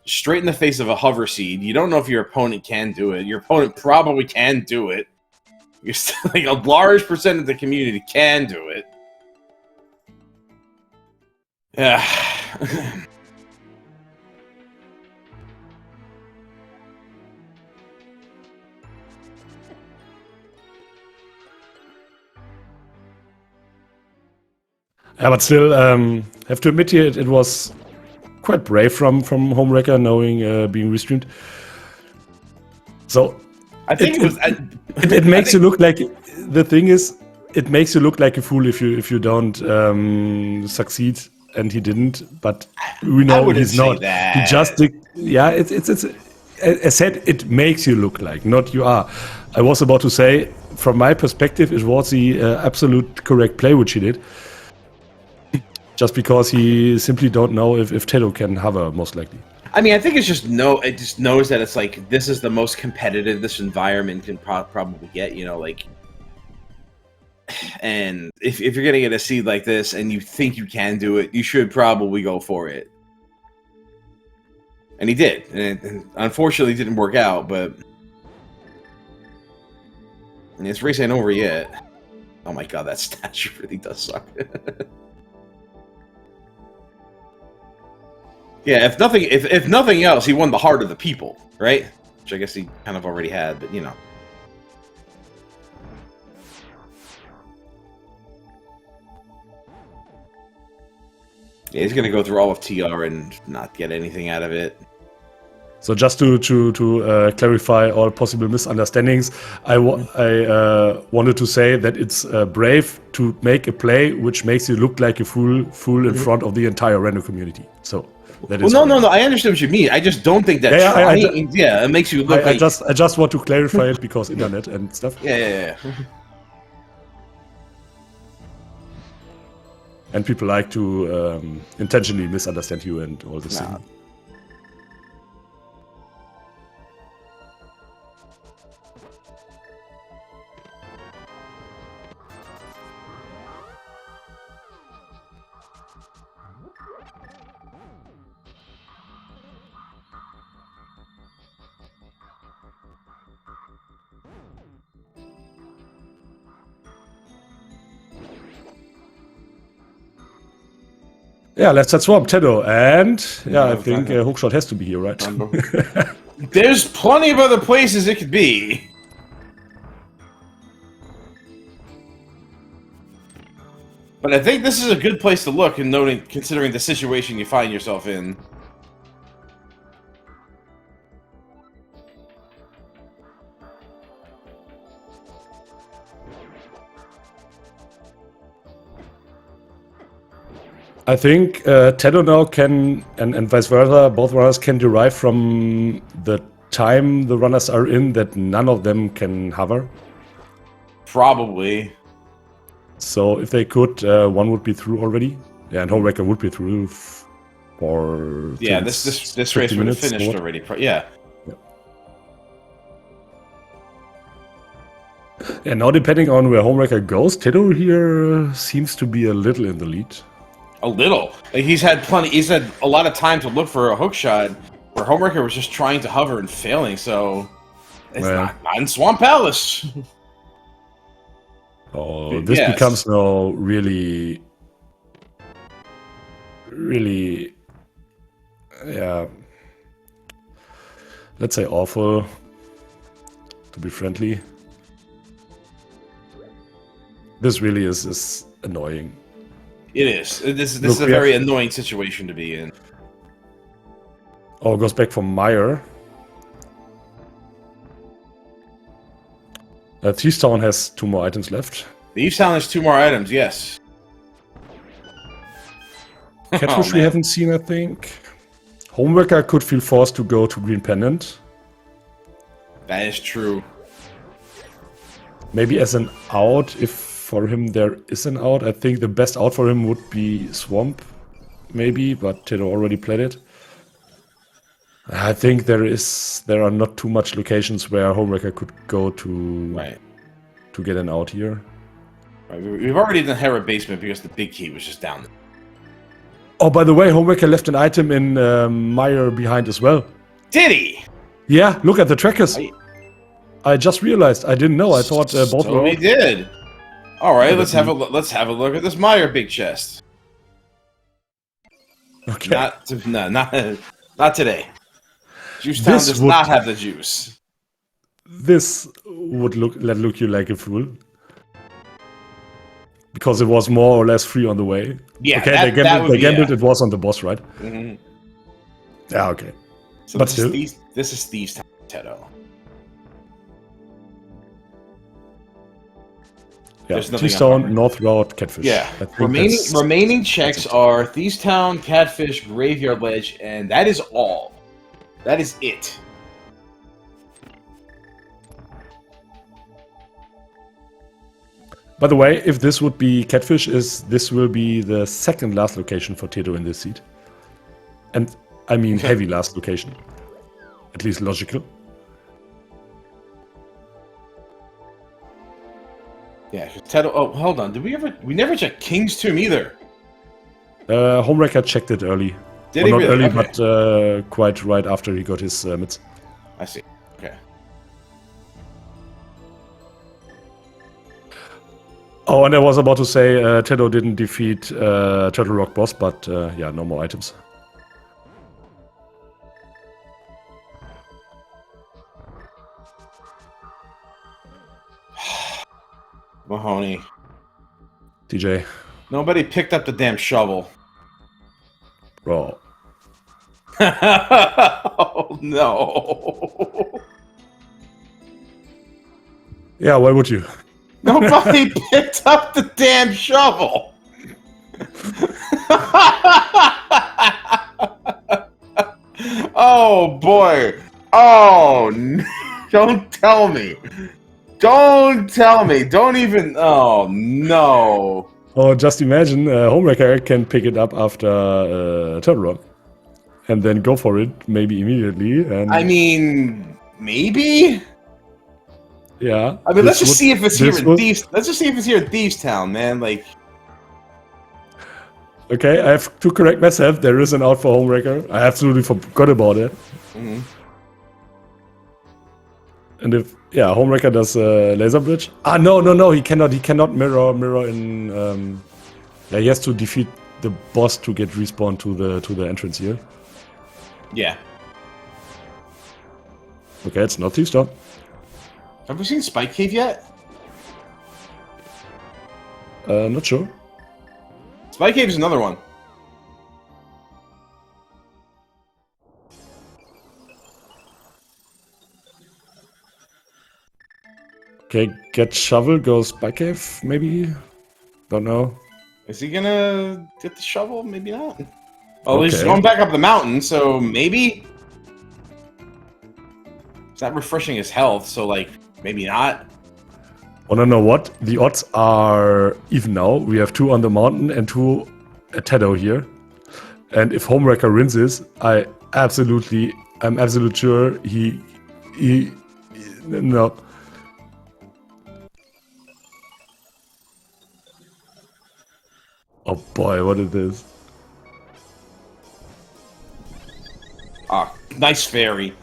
straight in the face of a hover seed. You don't know if your opponent can do it. Your opponent probably can do it. You're still, like, a large percent of the community can do it. Yeah. Yeah, but still, have to admit here, it was quite brave from Homewrecker knowing being restreamed. So I think it makes you look like, the thing is, it makes you look like a fool if you don't succeed, and he didn't. But we know he's not. That. He just it's I said it makes you look like, not you are. I was about to say, from my perspective, it was the absolute correct play which he did. Just because he simply don't know if Teto can hover, most likely. I mean, I think it's just it just knows that it's like, this is the most competitive this environment can probably get, you know, like. And if you're gonna get a seed like this and you think you can do it, you should probably go for it. And he did, and unfortunately, it didn't work out. But and this race ain't over yet. Oh my god, that statue really does suck. Yeah, if nothing else, he won the heart of the people, right? Which I guess he kind of already had, but you know. Yeah, he's gonna go through all of TR and not get anything out of it. So just to clarify all possible misunderstandings, I wanted to say that it's brave to make a play which makes you look like a fool in front of the entire random community. So. Well, no. I understand what you mean. I just don't think that. It makes you look. I just want to clarify it because internet and stuff. Yeah. And people like to intentionally misunderstand you and all this thing. Yeah, let's swap Teto, and I think hookshot has to be here, right? There's plenty of other places it could be. But I think this is a good place to look, and considering the situation you find yourself in. I think Teto now can, and vice versa, both runners can derive from the time the runners are in that none of them can hover. Probably. So if they could, one would be through already. Yeah, and Homewrecker would be through for... Yeah, this race would have finished already. Yeah. And now depending on where Homewrecker goes, Teto here seems to be a little in the lead. A little. Like, he's had a lot of time to look for a hook shot, where Homewrecker was just trying to hover and failing, so it's not in Swamp Palace. Oh, this becomes now really, yeah, let's say awful, to be friendly. This really is annoying. It is. This is a very annoying situation to be in. Oh, it goes back for Meyer. Thieves Town has 2 more items left. Thieves Town has 2 more items, yes. Catfish we haven't seen, I think. Homewrecker could feel forced to go to Green Pendant. That is true. Maybe as an out, if for him there is an out. I think the best out for him would be Swamp, maybe, but Teto already played it. I think there are not too much locations where Homewrecker could go to get an out here. Right, we've already done Hera basement because the big key was just down there. Oh, by the way, Homewrecker left an item in Mire behind as well. Did he? Yeah, look at the trackers. I just realized. I didn't know. I thought both were. So he did. All right, let's have a look at this Meyer big chest. Okay. Not today. Juicetown does not have the juice. This would look you like a fool. Because it was more or less free on the way. Yeah, okay, they gambled it was on the boss, right? Mm-hmm. Yeah, okay. So but this is Thieves' Town, Teto. Yeah, Thieves' Town, North Route, Catfish. Yeah, remaining checks are Thieves' Town, Catfish, Graveyard Ledge, and that is all. That is it. By the way, if this would be Catfish, this will be the second last location for Teto in this seat. And I mean heavy last location. At least logical. Yeah, Teto. Oh, hold on. We never checked King's Tomb either. Homewrecker checked it early. Did he not really? early, but quite right after he got his mids. I see. Okay. Oh, and I was about to say Teto didn't defeat Turtle Rock boss, but yeah, no more items. Mahoney. DJ. Nobody picked up the damn shovel. Bro. Oh, no. Yeah, why would you? Nobody picked up the damn shovel. Oh, boy. Oh, no. Don't tell me. Don't tell me. Don't even. Oh, no. Oh, just imagine Homewrecker can pick it up after Turtle Rock. And then go for it, maybe immediately. And I mean, maybe? Yeah. I mean, let's just see if it's here in Thieves. Let's just see if it's here in Thieves Town, man. Like. Okay, I have to correct myself. There is an out for Homewrecker. I absolutely forgot about it. Mm-hmm. And if Homewrecker does laser bridge. Ah, no, he cannot mirror in. Yeah, he has to defeat the boss to get respawned to the entrance here. Yeah. Okay, it's not Thieves' Town. Have we seen Spike Cave yet? Not sure. Spike Cave is another one. Okay, get shovel, goes Spike Cave, maybe? Don't know. Is he gonna get the shovel? Maybe not. Oh, okay. He's going back up the mountain, so maybe? It's not refreshing his health, so, like, maybe not. Wanna know what? The odds are even now. We have 2 on the mountain and 2 at Teto here. And if Homewrecker wins this, I'm absolutely sure he no. Oh boy, what is this? Ah, nice fairy.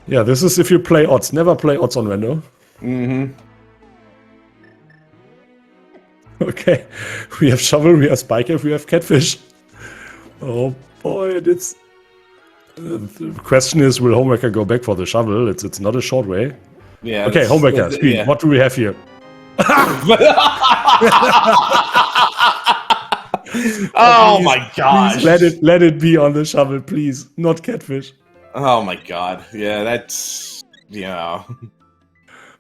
Yeah, this is if you play odds. Never play odds on rando. Mm-hmm. Okay, we have shovel, we have spike, we have catfish. Oh boy, it's. The question is, will Homewrecker go back for the shovel? It's not a short way. Yeah. Okay, Homewrecker, speed. Yeah. What do we have here? Oh my gosh! Let it be on the shovel, please. Not catfish. Oh my god! Yeah, that's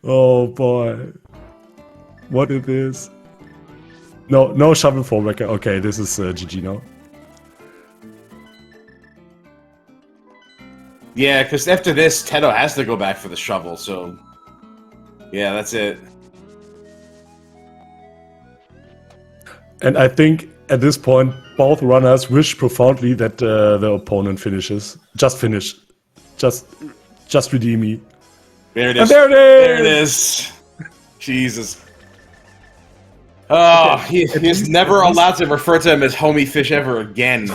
Oh boy, what is this? No shovel for Wrecker. Okay, this is GG now. Yeah, because after this, Teto has to go back for the shovel. So, yeah, that's it. And I think at this point, both runners wish profoundly that the opponent just finish just redeem me. There it And is. there it is. There it is. Jesus. Oh, Okay, he's never allowed to refer to him as Homie Fish ever again.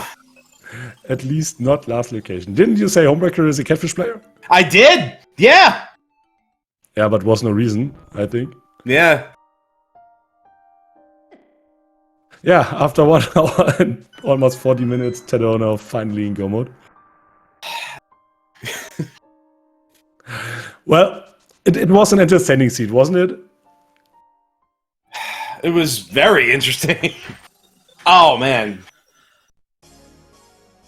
At least not last location. Didn't you say Homewrecker is a catfish player? I did. Yeah. Yeah, but was no reason, I think. Yeah. Yeah, after 1 hour and almost 40 minutes, Teto now finally in go mode. Well, it was an entertaining seed, wasn't it? It was very interesting. Oh, man.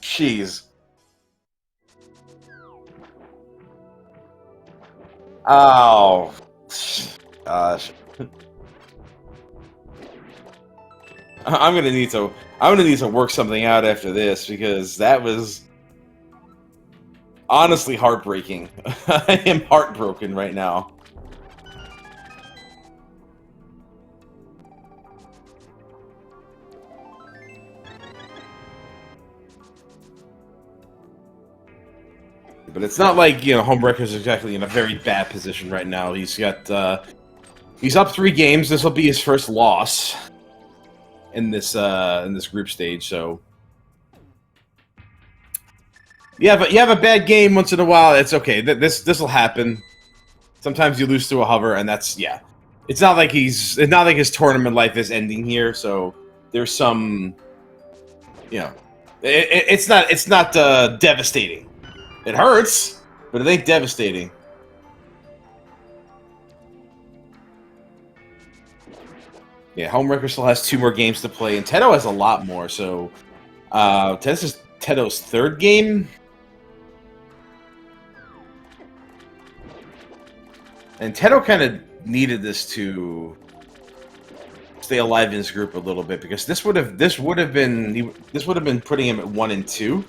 Jeez. Oh. Gosh. I'm gonna need to work something out after this because that was honestly heartbreaking. I am heartbroken right now. But it's not like, you know, Homewrecker's exactly in a very bad position right now. He's got he's up 3 games. This will be his first loss in this group stage, so you have a bad game once in a while. It's okay. This will happen. Sometimes you lose to a hover, and that's It's not like his tournament life is ending here. So there's some, you know, it's not devastating. It hurts, but it ain't devastating. Yeah, Homewrecker still has 2 more games to play, and Teto has a lot more. So this is Teto's 3rd game. And Teto kind of needed this to stay alive in his group a little bit because this would have been putting him at 1 and 2.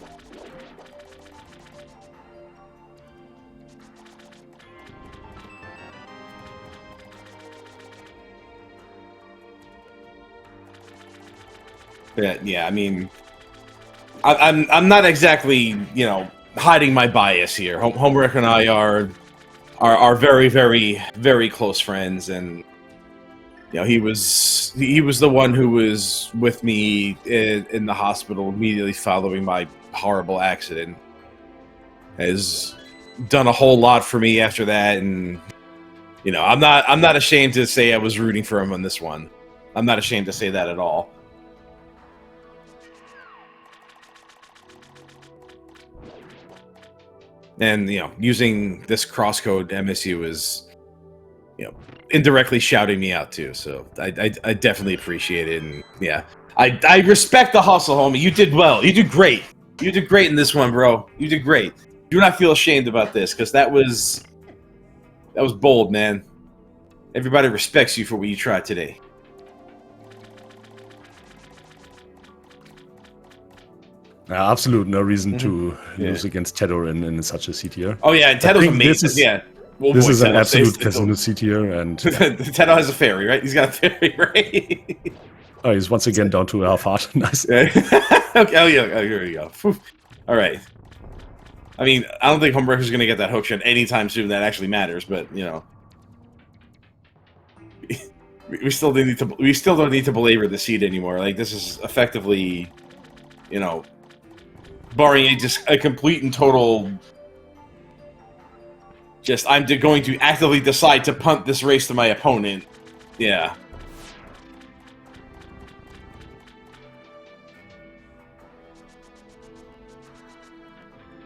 But yeah, I mean, I'm not exactly, you know, hiding my bias here. Homewrecker and I are very, very, very close friends, and you know, he was the one who was with me in the hospital immediately following my horrible accident. Has done a whole lot for me after that, and you know, I'm not ashamed to say I was rooting for him on this one. I'm not ashamed to say that at all. And, you know, using this crosscode MSU is, you know, indirectly shouting me out too. So I definitely appreciate it. And yeah, I respect the hustle, homie. You did well. You did great. You did great in this one, bro. You did great. Do not feel ashamed about this because that was bold, man. Everybody respects you for what you tried today. Absolute no reason to lose against Teto in such a C tier. Oh yeah, and Teto's amazing. This is an absolute Casino C tier, and Teto has a fairy, right? He's got a fairy, right? Oh, he's once again down to a half heart. Nice. Okay. Oh yeah. Oh, here we go. Whew. All right. I mean, I don't think Homewrecker's going to get that hook shot anytime soon. That actually matters, but you know, we still don't need to belabor the seed anymore. Like this is effectively, you know, barring a complete and total. Just I'm going to actively decide to punt this race to my opponent. Yeah.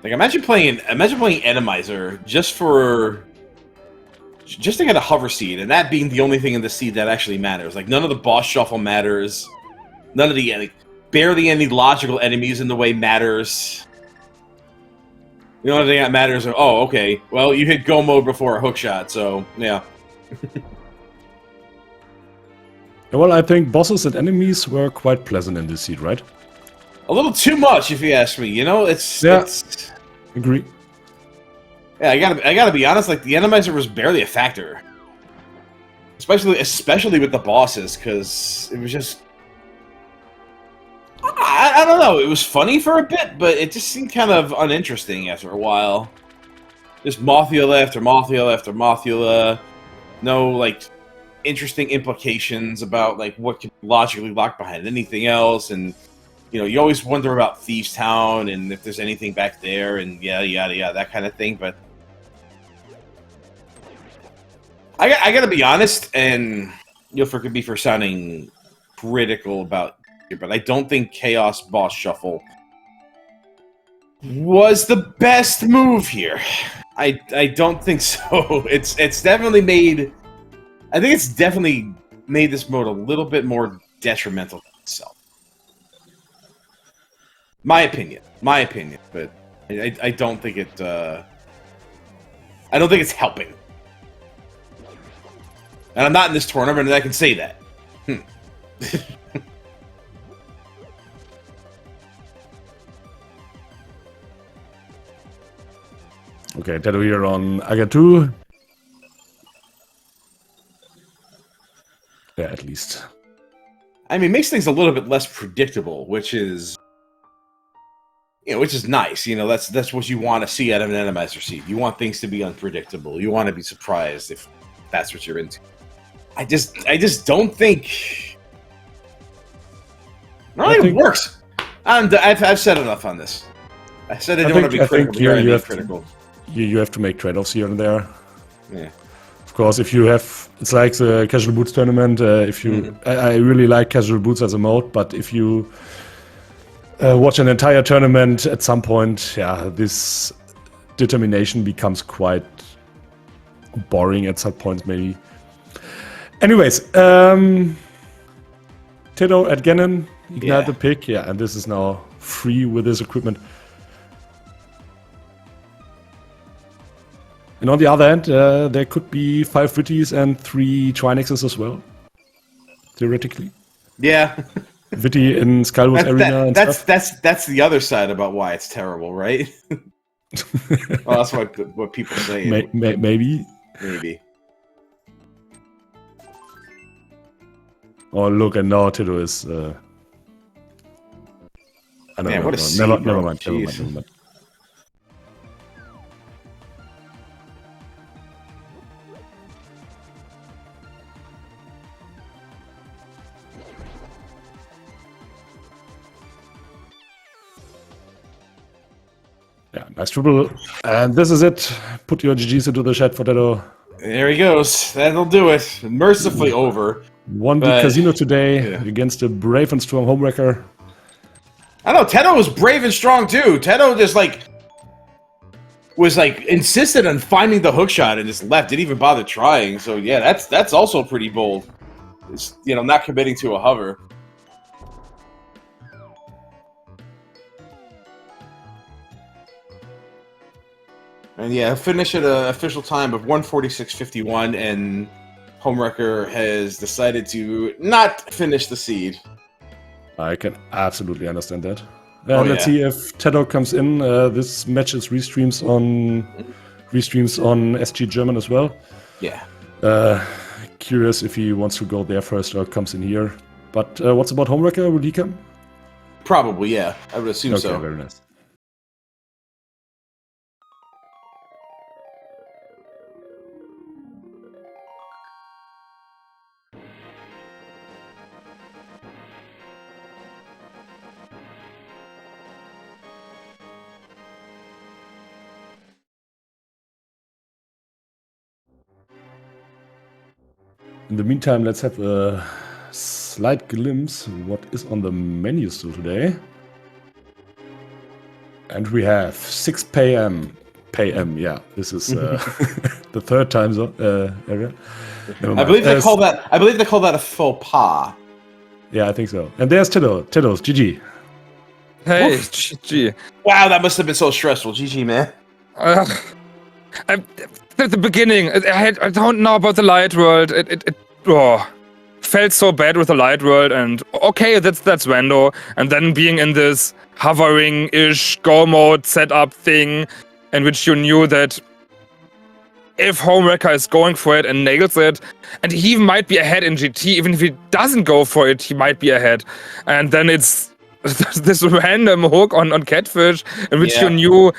Like imagine playing Atomizer just to get a hover seed, and that being the only thing in the seed that actually matters. Like none of the boss shuffle matters, none of the barely any logical enemies in the way matters. The only thing that matters are okay, well you hit go mode before a hook shot, so yeah. Well, I think bosses and enemies were quite pleasant in this seed, right? A little too much, if you ask me. You know, it's agree. Yeah, I gotta be honest. Like the Atomizer was barely a factor, especially with the bosses, because it was just I don't know. It was funny for a bit, but it just seemed kind of uninteresting after a while. Just Mothula after Mothula after Mothula. No, like, interesting implications about, like, what can logically lock behind anything else. And, you know, you always wonder about Thieves Town and if there's anything back there and yada, that kind of thing. But I gotta be honest, and you'll forgive me for sounding critical about it, but I don't think Chaos Boss Shuffle was the best move here. I don't think so. It's definitely made. I think it's definitely made this mode a little bit more detrimental to itself. My opinion, but I don't think it. I don't think it's helping. And I'm not in this tournament, and I can say that. Okay, Teto here on Aga 2. Yeah, at least. I mean, it makes things a little bit less predictable, which is, you know, which is nice. You know, that's what you want to see out of an randomizer seed. You want things to be unpredictable. You want to be surprised if that's what you're into. I just don't think. I don't think it works. I've said enough on this. I said I didn't want to be critical. You have critical. You have to make trade-offs here and there. Yeah. Of course, if you have, it's like the Casual Boots tournament. If you, I really like Casual Boots as a mode, but if you watch an entire tournament, at some point, yeah, this determination becomes quite boring at some point, maybe. Anyways, Teto at Ganon, ignite the pick, yeah, and this is now free with this equipment. And on the other hand, there could be 5 Witties and 3 Trinexes as well, theoretically. Yeah. Witty in Skullwood Arena and stuff. That's the other side about why it's terrible, right? Well, that's what people say. Maybe. Maybe. Oh, look, and now Teto is... I don't know. Never mind. Yeah, nice triple. And this is it. Put your GGs into the chat for Teto. There he goes. That'll do it. Mercifully over. Won the casino today against a brave and strong homewrecker. I know, Teto was brave and strong too. Teto just was insistent on finding the hook shot and just left. Didn't even bother trying. So yeah, that's also pretty bold. It's, you know, not committing to a hover. And yeah, finish at an official time of 1:46.51, and Homewrecker has decided to not finish the seed. I can absolutely understand that. Let's see if Teto comes in. This match is restreams on SG German as well. Yeah. Curious if he wants to go there first or comes in here. But what's about Homewrecker? Will he come? Probably, yeah. I would assume so. Okay, very nice. In the meantime, let's have a slight glimpse what is on the menu still today. And we have 6 p.m. Yeah, this is the third time zone area. I believe they call that. I believe they call that a faux pas. Yeah, I think so. And there's Teto. Teto's GG. Hey, GG. Wow, that must have been so stressful. GG, man. At the beginning, I don't know about the light world. It felt so bad with the light world, and okay, that's Vando, and then being in this hovering-ish go mode setup thing, in which you knew that if Homewrecker is going for it and nails it, and he might be ahead in GT, even if he doesn't go for it, he might be ahead, and then it's this random hook on Catfish, in which you knew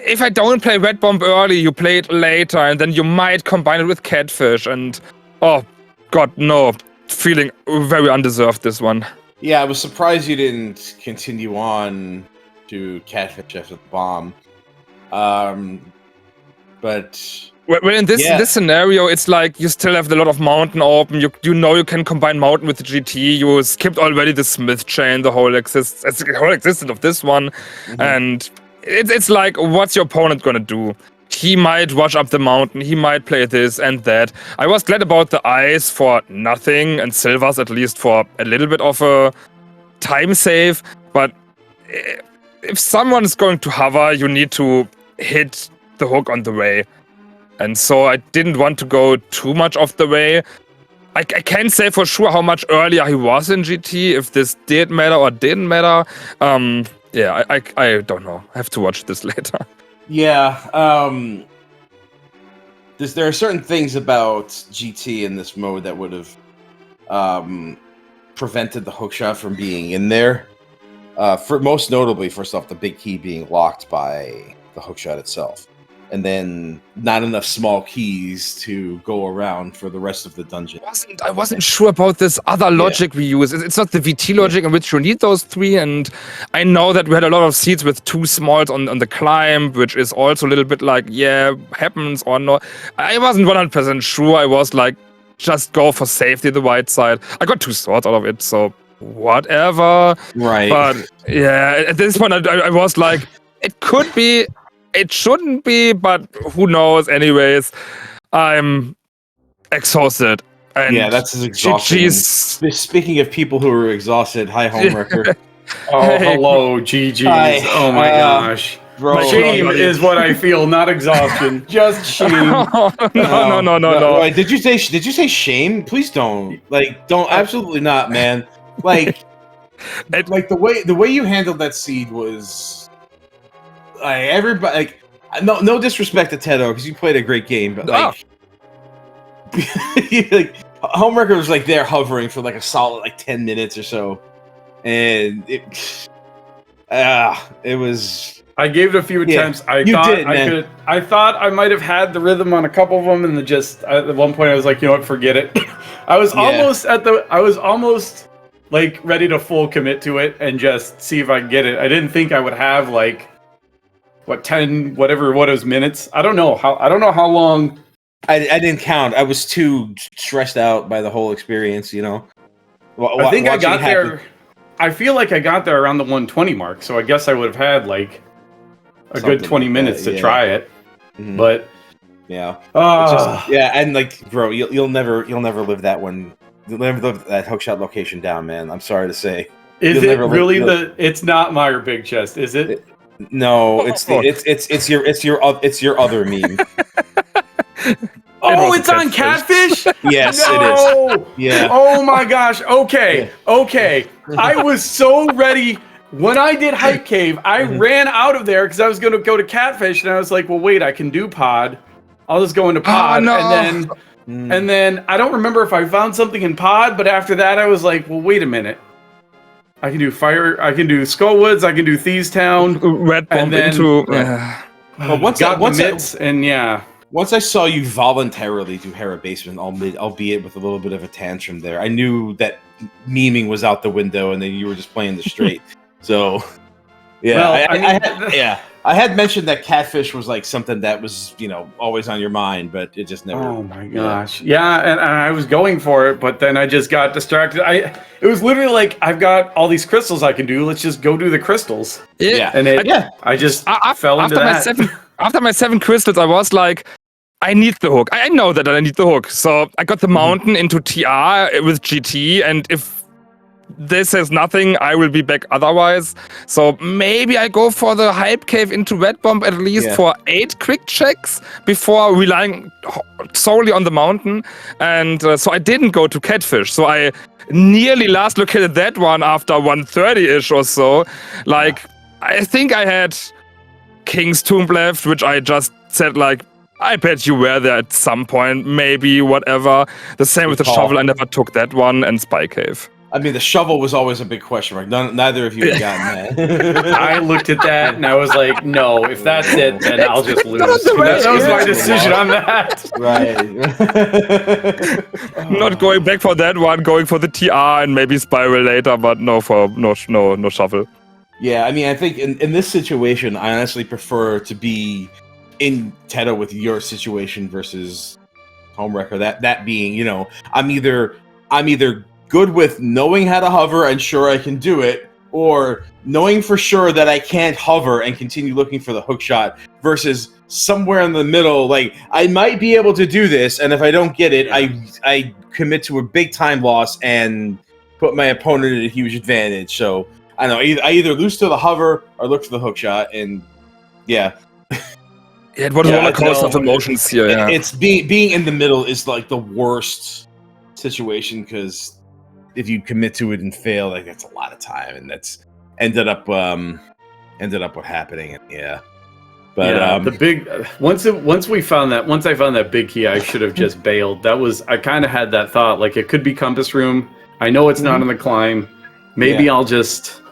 if I don't play Red Bomb early, you play it later, and then you might combine it with Catfish, and oh god, no, feeling very undeserved this one. Yeah, I was surprised you didn't continue on to Catfish after the bomb. But Well, in this scenario, it's like you still have a lot of mountain open. You know you can combine mountain with the GT. You skipped already the Smith chain, the whole existence of this one, and it's like, what's your opponent gonna do? He might rush up the mountain. He might play this and that. I was glad about the ice for nothing, and Silvers at least for a little bit of a time save. But if someone is going to hover, you need to hit the hook on the way. And so I didn't want to go too much off the way. I can't say for sure how much earlier he was in GT, if this did matter or didn't matter. Yeah, I don't know. I have to watch this later. yeah, there are certain things about GT in this mode that would have prevented the hookshot from being in there. For most notably, first off, the big key being locked by the hookshot itself. And then not enough small keys to go around for the rest of the dungeon. I wasn't sure about this other logic we use. It's not the VT logic in which you need those three, and I know that we had a lot of seeds with 2 smalls on the climb, which is also a little bit like, yeah, happens or not. I wasn't 100% sure. I was like, just go for safety, the white side. I got 2 swords out of it, so whatever. Right. But yeah, at this point, I was like, it could be. It shouldn't be, but who knows? Anyways, I'm exhausted. And yeah, that's as exhausting. Speaking of people who are exhausted, hi, Homewrecker. Hello, GG's. Hi. Oh my gosh. Bro, Shame is what I feel, not exhaustion. Just shame. No. Wait, did you say shame? Please don't. Don't. Absolutely not, man. Like the way you handled that seed was. Everybody, no disrespect to Teto, because you played a great game, but Homewrecker was there hovering for a solid 10 minutes or so, and it was. I gave it a few attempts. I thought I might have had the rhythm on a couple of them, and just at one point I was like, you know what, forget it. I was almost ready to full commit to it and just see if I can get it. I didn't think I would have 10 whatever what was minutes. I don't know how long. I didn't count. I was too stressed out by the whole experience, I think I got there. I feel like I got there around the 120 mark, so I guess I would have had a good 20 minutes to try it. Mm-hmm. But yeah, and bro, you'll never live that one. You'll never live that hookshot location down, man. I'm sorry to say. Is it really it's not Meyer Big Chest, is it? No, it's your other meme. Oh, it's on Catfish? Yes, no! It is. Yeah. Oh my gosh. Okay. I was so ready. When I did Hype Cave, I ran out of there because I was going to go to Catfish, and I was like, well, wait, I can do Pod. I'll just go into Pod. Oh, no. And then I don't remember if I found something in Pod, but after that I was like, well, wait a minute. I can do Fire. I can do Skullwoods. I can do Thieves Town. Red Bomb into. Well, once I saw you voluntarily do Hera Basement, albeit with a little bit of a tantrum there, I knew that memeing was out the window, and then you were just playing the straight. So, yeah, well, I had mentioned that Catfish was something that was always on your mind, but it just never. Oh my gosh, yeah, and I was going for it, but then I just got distracted. It was literally I've got all these crystals I can do. Let's just go do the crystals. Yeah, and I just fell into that. After my 7 crystals, I was like, I need the hook. I know that I need the hook, so I got the mountain into TR with GT, and if this says nothing, I will be back otherwise. So maybe I go for the Hype Cave into Red Bomb at least for 8 quick checks before relying solely on the mountain. And so I didn't go to Catfish. So I nearly last located that one after 130-ish or so. I think I had King's Tomb left, which I just said I bet you were there at some point, maybe, whatever. The same with the shovel, I never took that one, and Spy Cave. I mean, the shovel was always a big question mark. Neither of you had gotten that. I looked at that and I was like, no, if that's it, then I'll just lose. Not on the way, That was yeah. my decision on that. Right. Not going back for that one, going for the TR and maybe spiral later, but no shuffle. Yeah, I mean, I think in this situation, I honestly prefer to be in Teto with your situation versus Homewrecker. That being, you know, I'm either good with knowing how to hover and sure I can do it, or knowing for sure that I can't hover and continue looking for the hook shot, versus somewhere in the middle, like I might be able to do this, and if I don't get it, I commit to a big time loss and put my opponent at a huge advantage. So I don't know, I either lose to the hover or look for the hook shot, and yeah. It was a roller coaster of emotions here. Yeah. It's being in the middle is like the worst situation, because if you commit to it and fail, like that's a lot of time, and that's ended up what happening. And yeah, but the big once I found that big key, I should have just bailed. I kind of had that thought, like it could be compass room. I know it's not in the climb. Maybe I'll just.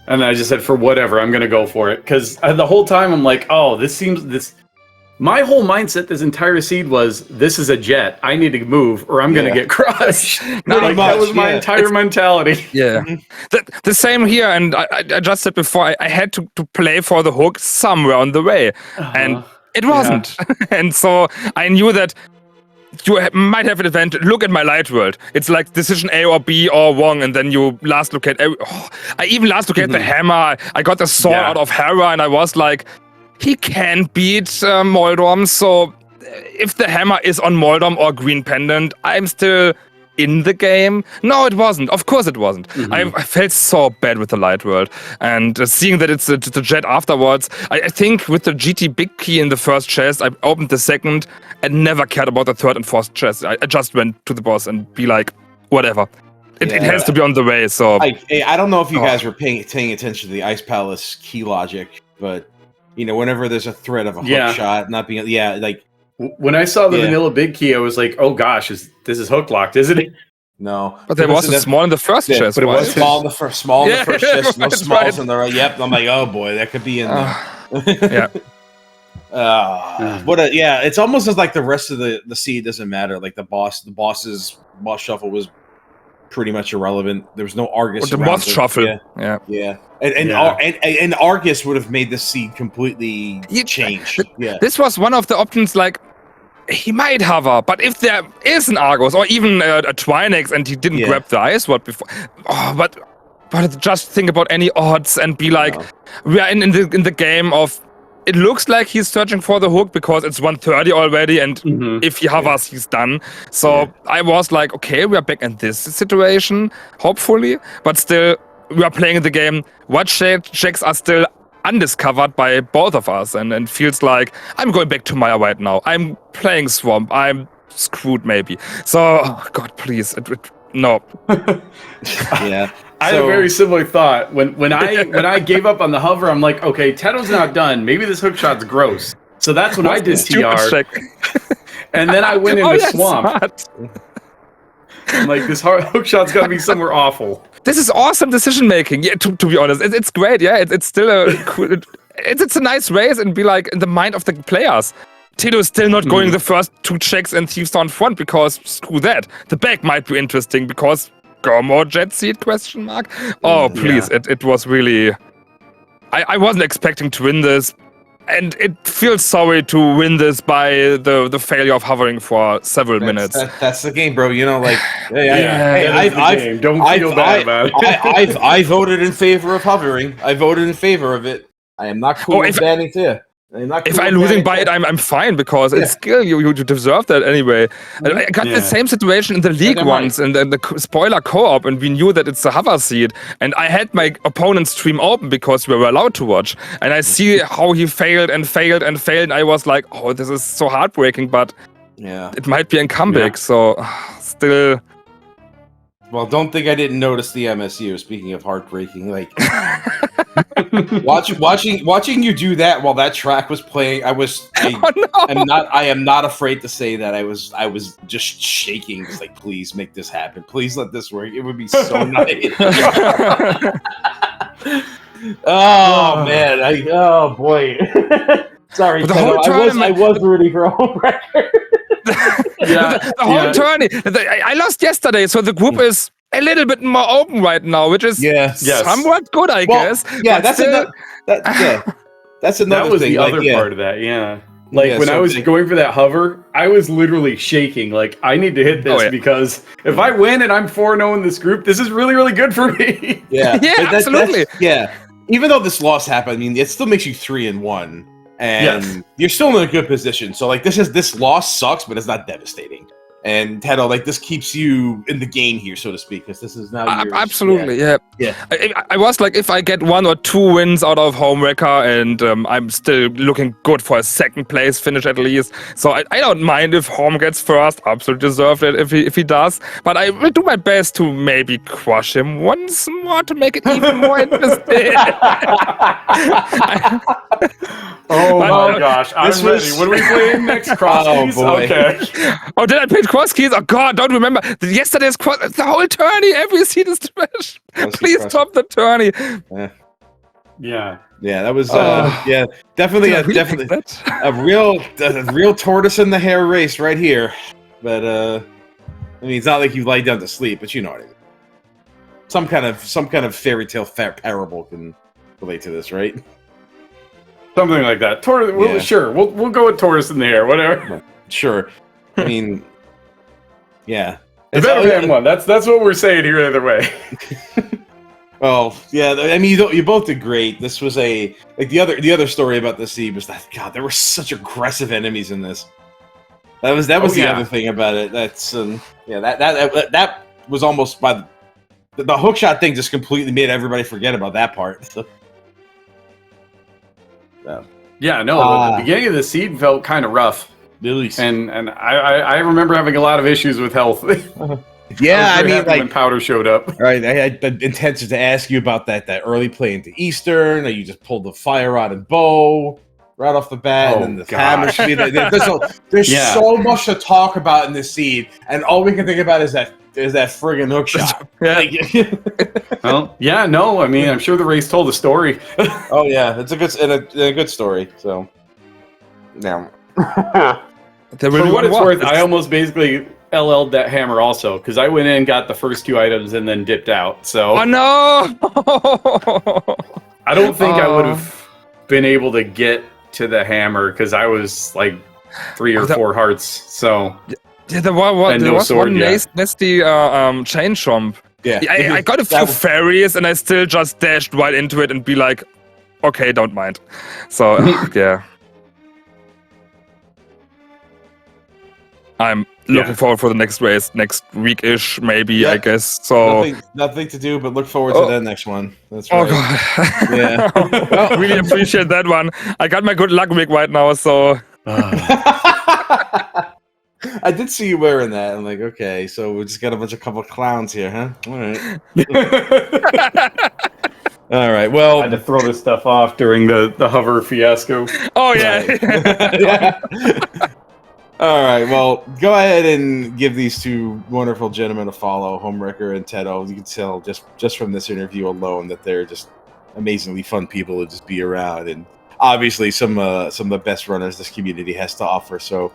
And I just said, for whatever, I'm gonna go for it, because the whole time I'm like, oh, this. My whole mindset this entire seed was, this is a jet. I need to move, or I'm gonna get crushed. That was my entire mentality. Yeah, the same here. And I just said before, I had to play for the hook somewhere on the way, and it wasn't. And so I knew that you might have an advantage. Look at my light world. It's like decision A or B or Wong, and then you last look at. I even last look at the hammer. I got the sword out of Hera, and I was like, he can beat Moldorm. So if the hammer is on Moldorm or Green Pendant, I'm still in the game. No, it wasn't. Of course it wasn't. I felt so bad with the light world, and seeing that it's the jet afterwards. I think with the GT big key in the first chest, I opened the second and never cared about the third and fourth chest. I just went to the boss and be like, whatever. It has to be on the way. So I don't know if you guys were paying attention to the Ice Palace key logic, but you know, whenever there's a threat of a hook shot not being like. When I saw the vanilla big key, I was like, oh gosh, this is hook locked, isn't it? No. But there was a small in the first chest. But it was small in the first chest, no smalls right. in the right. Yep. I'm like, oh boy, that could be in there. It's almost as like the rest of the seed doesn't matter. Like the boss shuffle was pretty much irrelevant. There was no Argus. The boss shuffle. Yeah. And Argus would have made the seed completely change. This was one of the options, like, he might hover, but if there is an Argus or even a Twinex and he didn't grab the Ice Ward before, but just think about any odds and be like, we are in the game of, it looks like he's searching for the hook because it's 1:30 already, and if he hovers, he's done. So I was like, okay, we are back in this situation, hopefully, but still, we are playing the game. What checks are still undiscovered by both of us, and feels like I'm going back to Maya right now. I'm playing Swamp. I'm screwed maybe. So, oh God, please, no. I had a very similar thought when I gave up on the hover. I'm like, okay, Teto's not done. Maybe this hook shot's gross. So that's when I did TR. And then I went into Swamp. I'm like, this hook shot's gotta be somewhere awful. This is awesome decision making. Yeah, to be honest, it's great. Yeah, it's still a cool. It's a nice race and be like in the mind of the players. Teto is still not going the first two checks and Thieves down front because screw that. The back might be interesting because go more jet seed ? Oh please, it was really. I wasn't expecting to win this. And it feels sorry to win this by the failure of hovering for several minutes. That's the game, bro. You know, like, don't feel bad about it. I voted in favor of hovering. I voted in favor of it. I am not cool with banning too. If I'm losing by it, I'm fine because it's skill. You deserve that anyway. And I got the same situation in the league once, and then the spoiler co-op, and we knew that it's a hover seed. And I had my opponent's stream open because we were allowed to watch. And I see how he failed and failed and failed. And I was like, oh, this is so heartbreaking, but it might be a comeback. So still Well, don't think I didn't notice the MSU. Speaking of heartbreaking, like watching you do that while that track was playing, I am not afraid to say that I was just shaking, just like, please make this happen. Please let this work. It would be so nice. Oh man, oh boy. Sorry, Teto, I was rooting for a home record. The whole tourney. I lost yesterday, so the group is a little bit more open right now, which is somewhat good, I guess. Yeah, that's another. That's another. That was thing. the other part of that. Yeah, when I was going for that hover, I was literally shaking. Like, I need to hit this because if I win and I'm 4-0 in this group, this is really, really good for me. Yeah, absolutely. Even though this loss happened, I mean, it still makes you 3-1. And you're still in a good position. So like this loss sucks, but it's not devastating. And Teto, like, this keeps you in the game here, so to speak, because this is now yours. Absolutely, yeah. I was like, if I get 1 or 2 wins out of Homewrecker, and I'm still looking good for a second place finish at least. So I don't mind if Home gets first. Absolutely deserved it if he does. But I will do my best to maybe crush him once more to make it even more interesting. Oh my gosh, I'm ready. What are we playing next? Cross keys? Okay. Oh, did I play cross keys? Oh god, don't remember. Yesterday's cross, the whole tourney, every seat is trash. Please top the tourney. Yeah, that was definitely a real tortoise in the hare race right here. But I mean, it's not like you lie down to sleep, but you know what I mean. Some kind of fairy tale parable can relate to this, right? Something like that. Sure, we'll go with tortoise in the air, whatever. Sure. I mean, yeah. The better man won. That's what we're saying here either way. Well, yeah. I mean, you both did great. This was the other story about the seed was that there were such aggressive enemies in this. That was the other thing about it. That's that was almost by the hookshot thing just completely made everybody forget about that part. So. Yeah, no, the beginning of the seed felt kind of rough. And I remember having a lot of issues with health. Yeah, I mean, like when powder showed up. Right, I had the intention to ask you about that early play into Eastern. That you just pulled the fire rod and bow right off the bat, and then the hammer. There's so much to talk about in this seed, and all we can think about is that friggin' hookshot. Well, yeah, no, I mean, I'm sure the race told a story. Oh yeah, it's a good story. So now, for what it's worth, I almost basically LL'd that hammer also because I went in, got the first 2 items, and then dipped out. So oh no! I don't think I would have been able to get to the hammer because I was like 3 or 4 hearts. So. Yeah, there was one nasty chain chomp. Yeah, I got a few fairies and I still just dashed right into it and be like, okay, don't mind. So, yeah. I'm looking forward for the next race, next week-ish, maybe, I guess. So nothing to do but look forward to the next one. That's right. Oh, God. Yeah. Well, really appreciate that one. I got my good luck week right now, so... I did see you wearing that. I'm like, okay, so we just got a couple of clowns here, huh? All right. All right. Well, I had to throw this stuff off during the hover fiasco. Oh yeah. Yeah. All right. Well, go ahead and give these 2 wonderful gentlemen a follow, Homewrecker and Teto. You can tell just from this interview alone that they're just amazingly fun people to just be around, and obviously some of the best runners this community has to offer. So.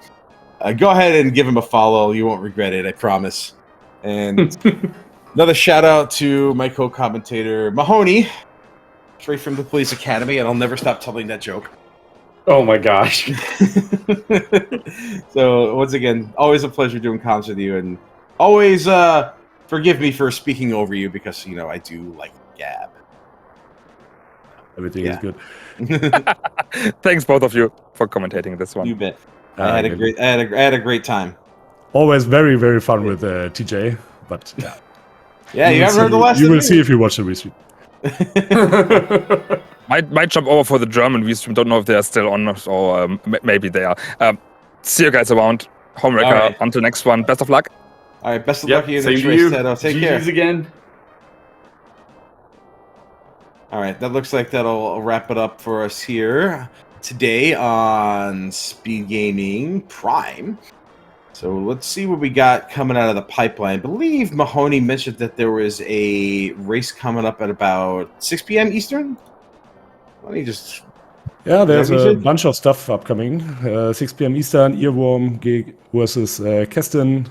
Go ahead and give him a follow. You won't regret it, I promise. And another shout out to my co-commentator, Mahoney, straight from the Police Academy, and I'll never stop telling that joke. Oh my gosh. So, once again, always a pleasure doing comms with you, and always forgive me for speaking over you because, I do like gab. Everything is good. Thanks, both of you, for commentating this one. You bet. I had a great time. Always very, very fun with TJ, but yeah. Yeah, you haven't heard the last. You will see if you watch the restream. Might jump over for the German restream. Don't know if they are still on, or maybe they are. See you guys around. Homewrecker. Right. Until next one. Best of luck. All right, best of luck in the same to race, you. Teto. Take GG's care. again. All right, that looks like that'll wrap it up for us here today on Speed Gaming Prime. So let's see what we got coming out of the pipeline. I believe Mahoney mentioned that there was a race coming up at about 6 p.m. Eastern. Let me just... Yeah, there's a bunch of stuff upcoming. 6 p.m. Eastern, Earworm versus Keston.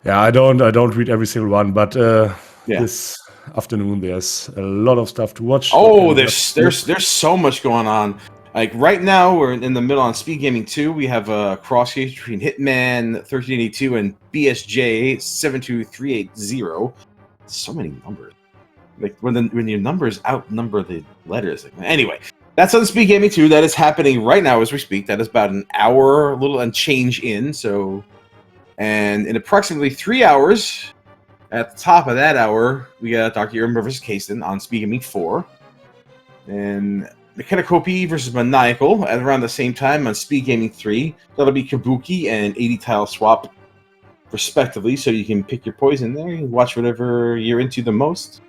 Yeah, I don't read every single one, but this afternoon there's a lot of stuff to watch. Oh, there's so much going on. Like right now, we're in the middle on Speed Gaming 2. We have a cross case between Hitman 1382 and BSJ 72380. So many numbers. Like when your numbers outnumber the letters. Anyway, that's on Speed Gaming 2. That is happening right now as we speak. That is about an hour, a little and change in. So, and in approximately 3 hours. At the top of that hour, we got Dr. Irma versus Kasten on Speed Gaming 4. And Mechanicopi versus Maniacal at around the same time on Speed Gaming 3. That'll be Kabuki and 80 tile swap, respectively, so you can pick your poison there and watch whatever you're into the most.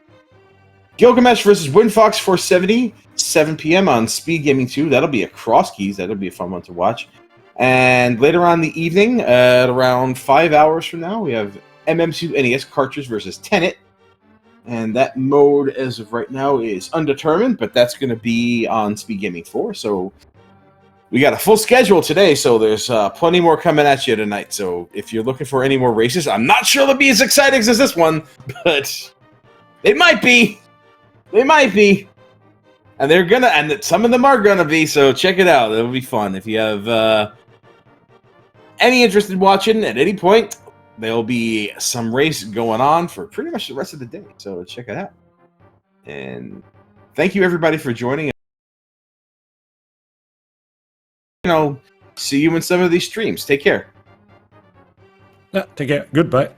Gilgamesh versus Windfox 470, 7 p.m. on Speed Gaming 2. That'll be a cross keys. That'll be a fun one to watch. And later on in the evening, at around 5 hours from now, we have MM2 NES cartridge versus Tenet, and that mode as of right now is undetermined, but that's going to be on Speed Gaming 4. So we got a full schedule today, so there's plenty more coming at you tonight. So if you're looking for any more races, I'm not sure they'll be as exciting as this one, but they might be. They might be, and they're gonna, and some of them are gonna be. So check it out; it'll be fun. If you have any interest in watching at any point, there'll be some race going on for pretty much the rest of the day, so check it out. And thank you everybody for joining. See you in some of these streams. Take care. Yeah, take care. Goodbye.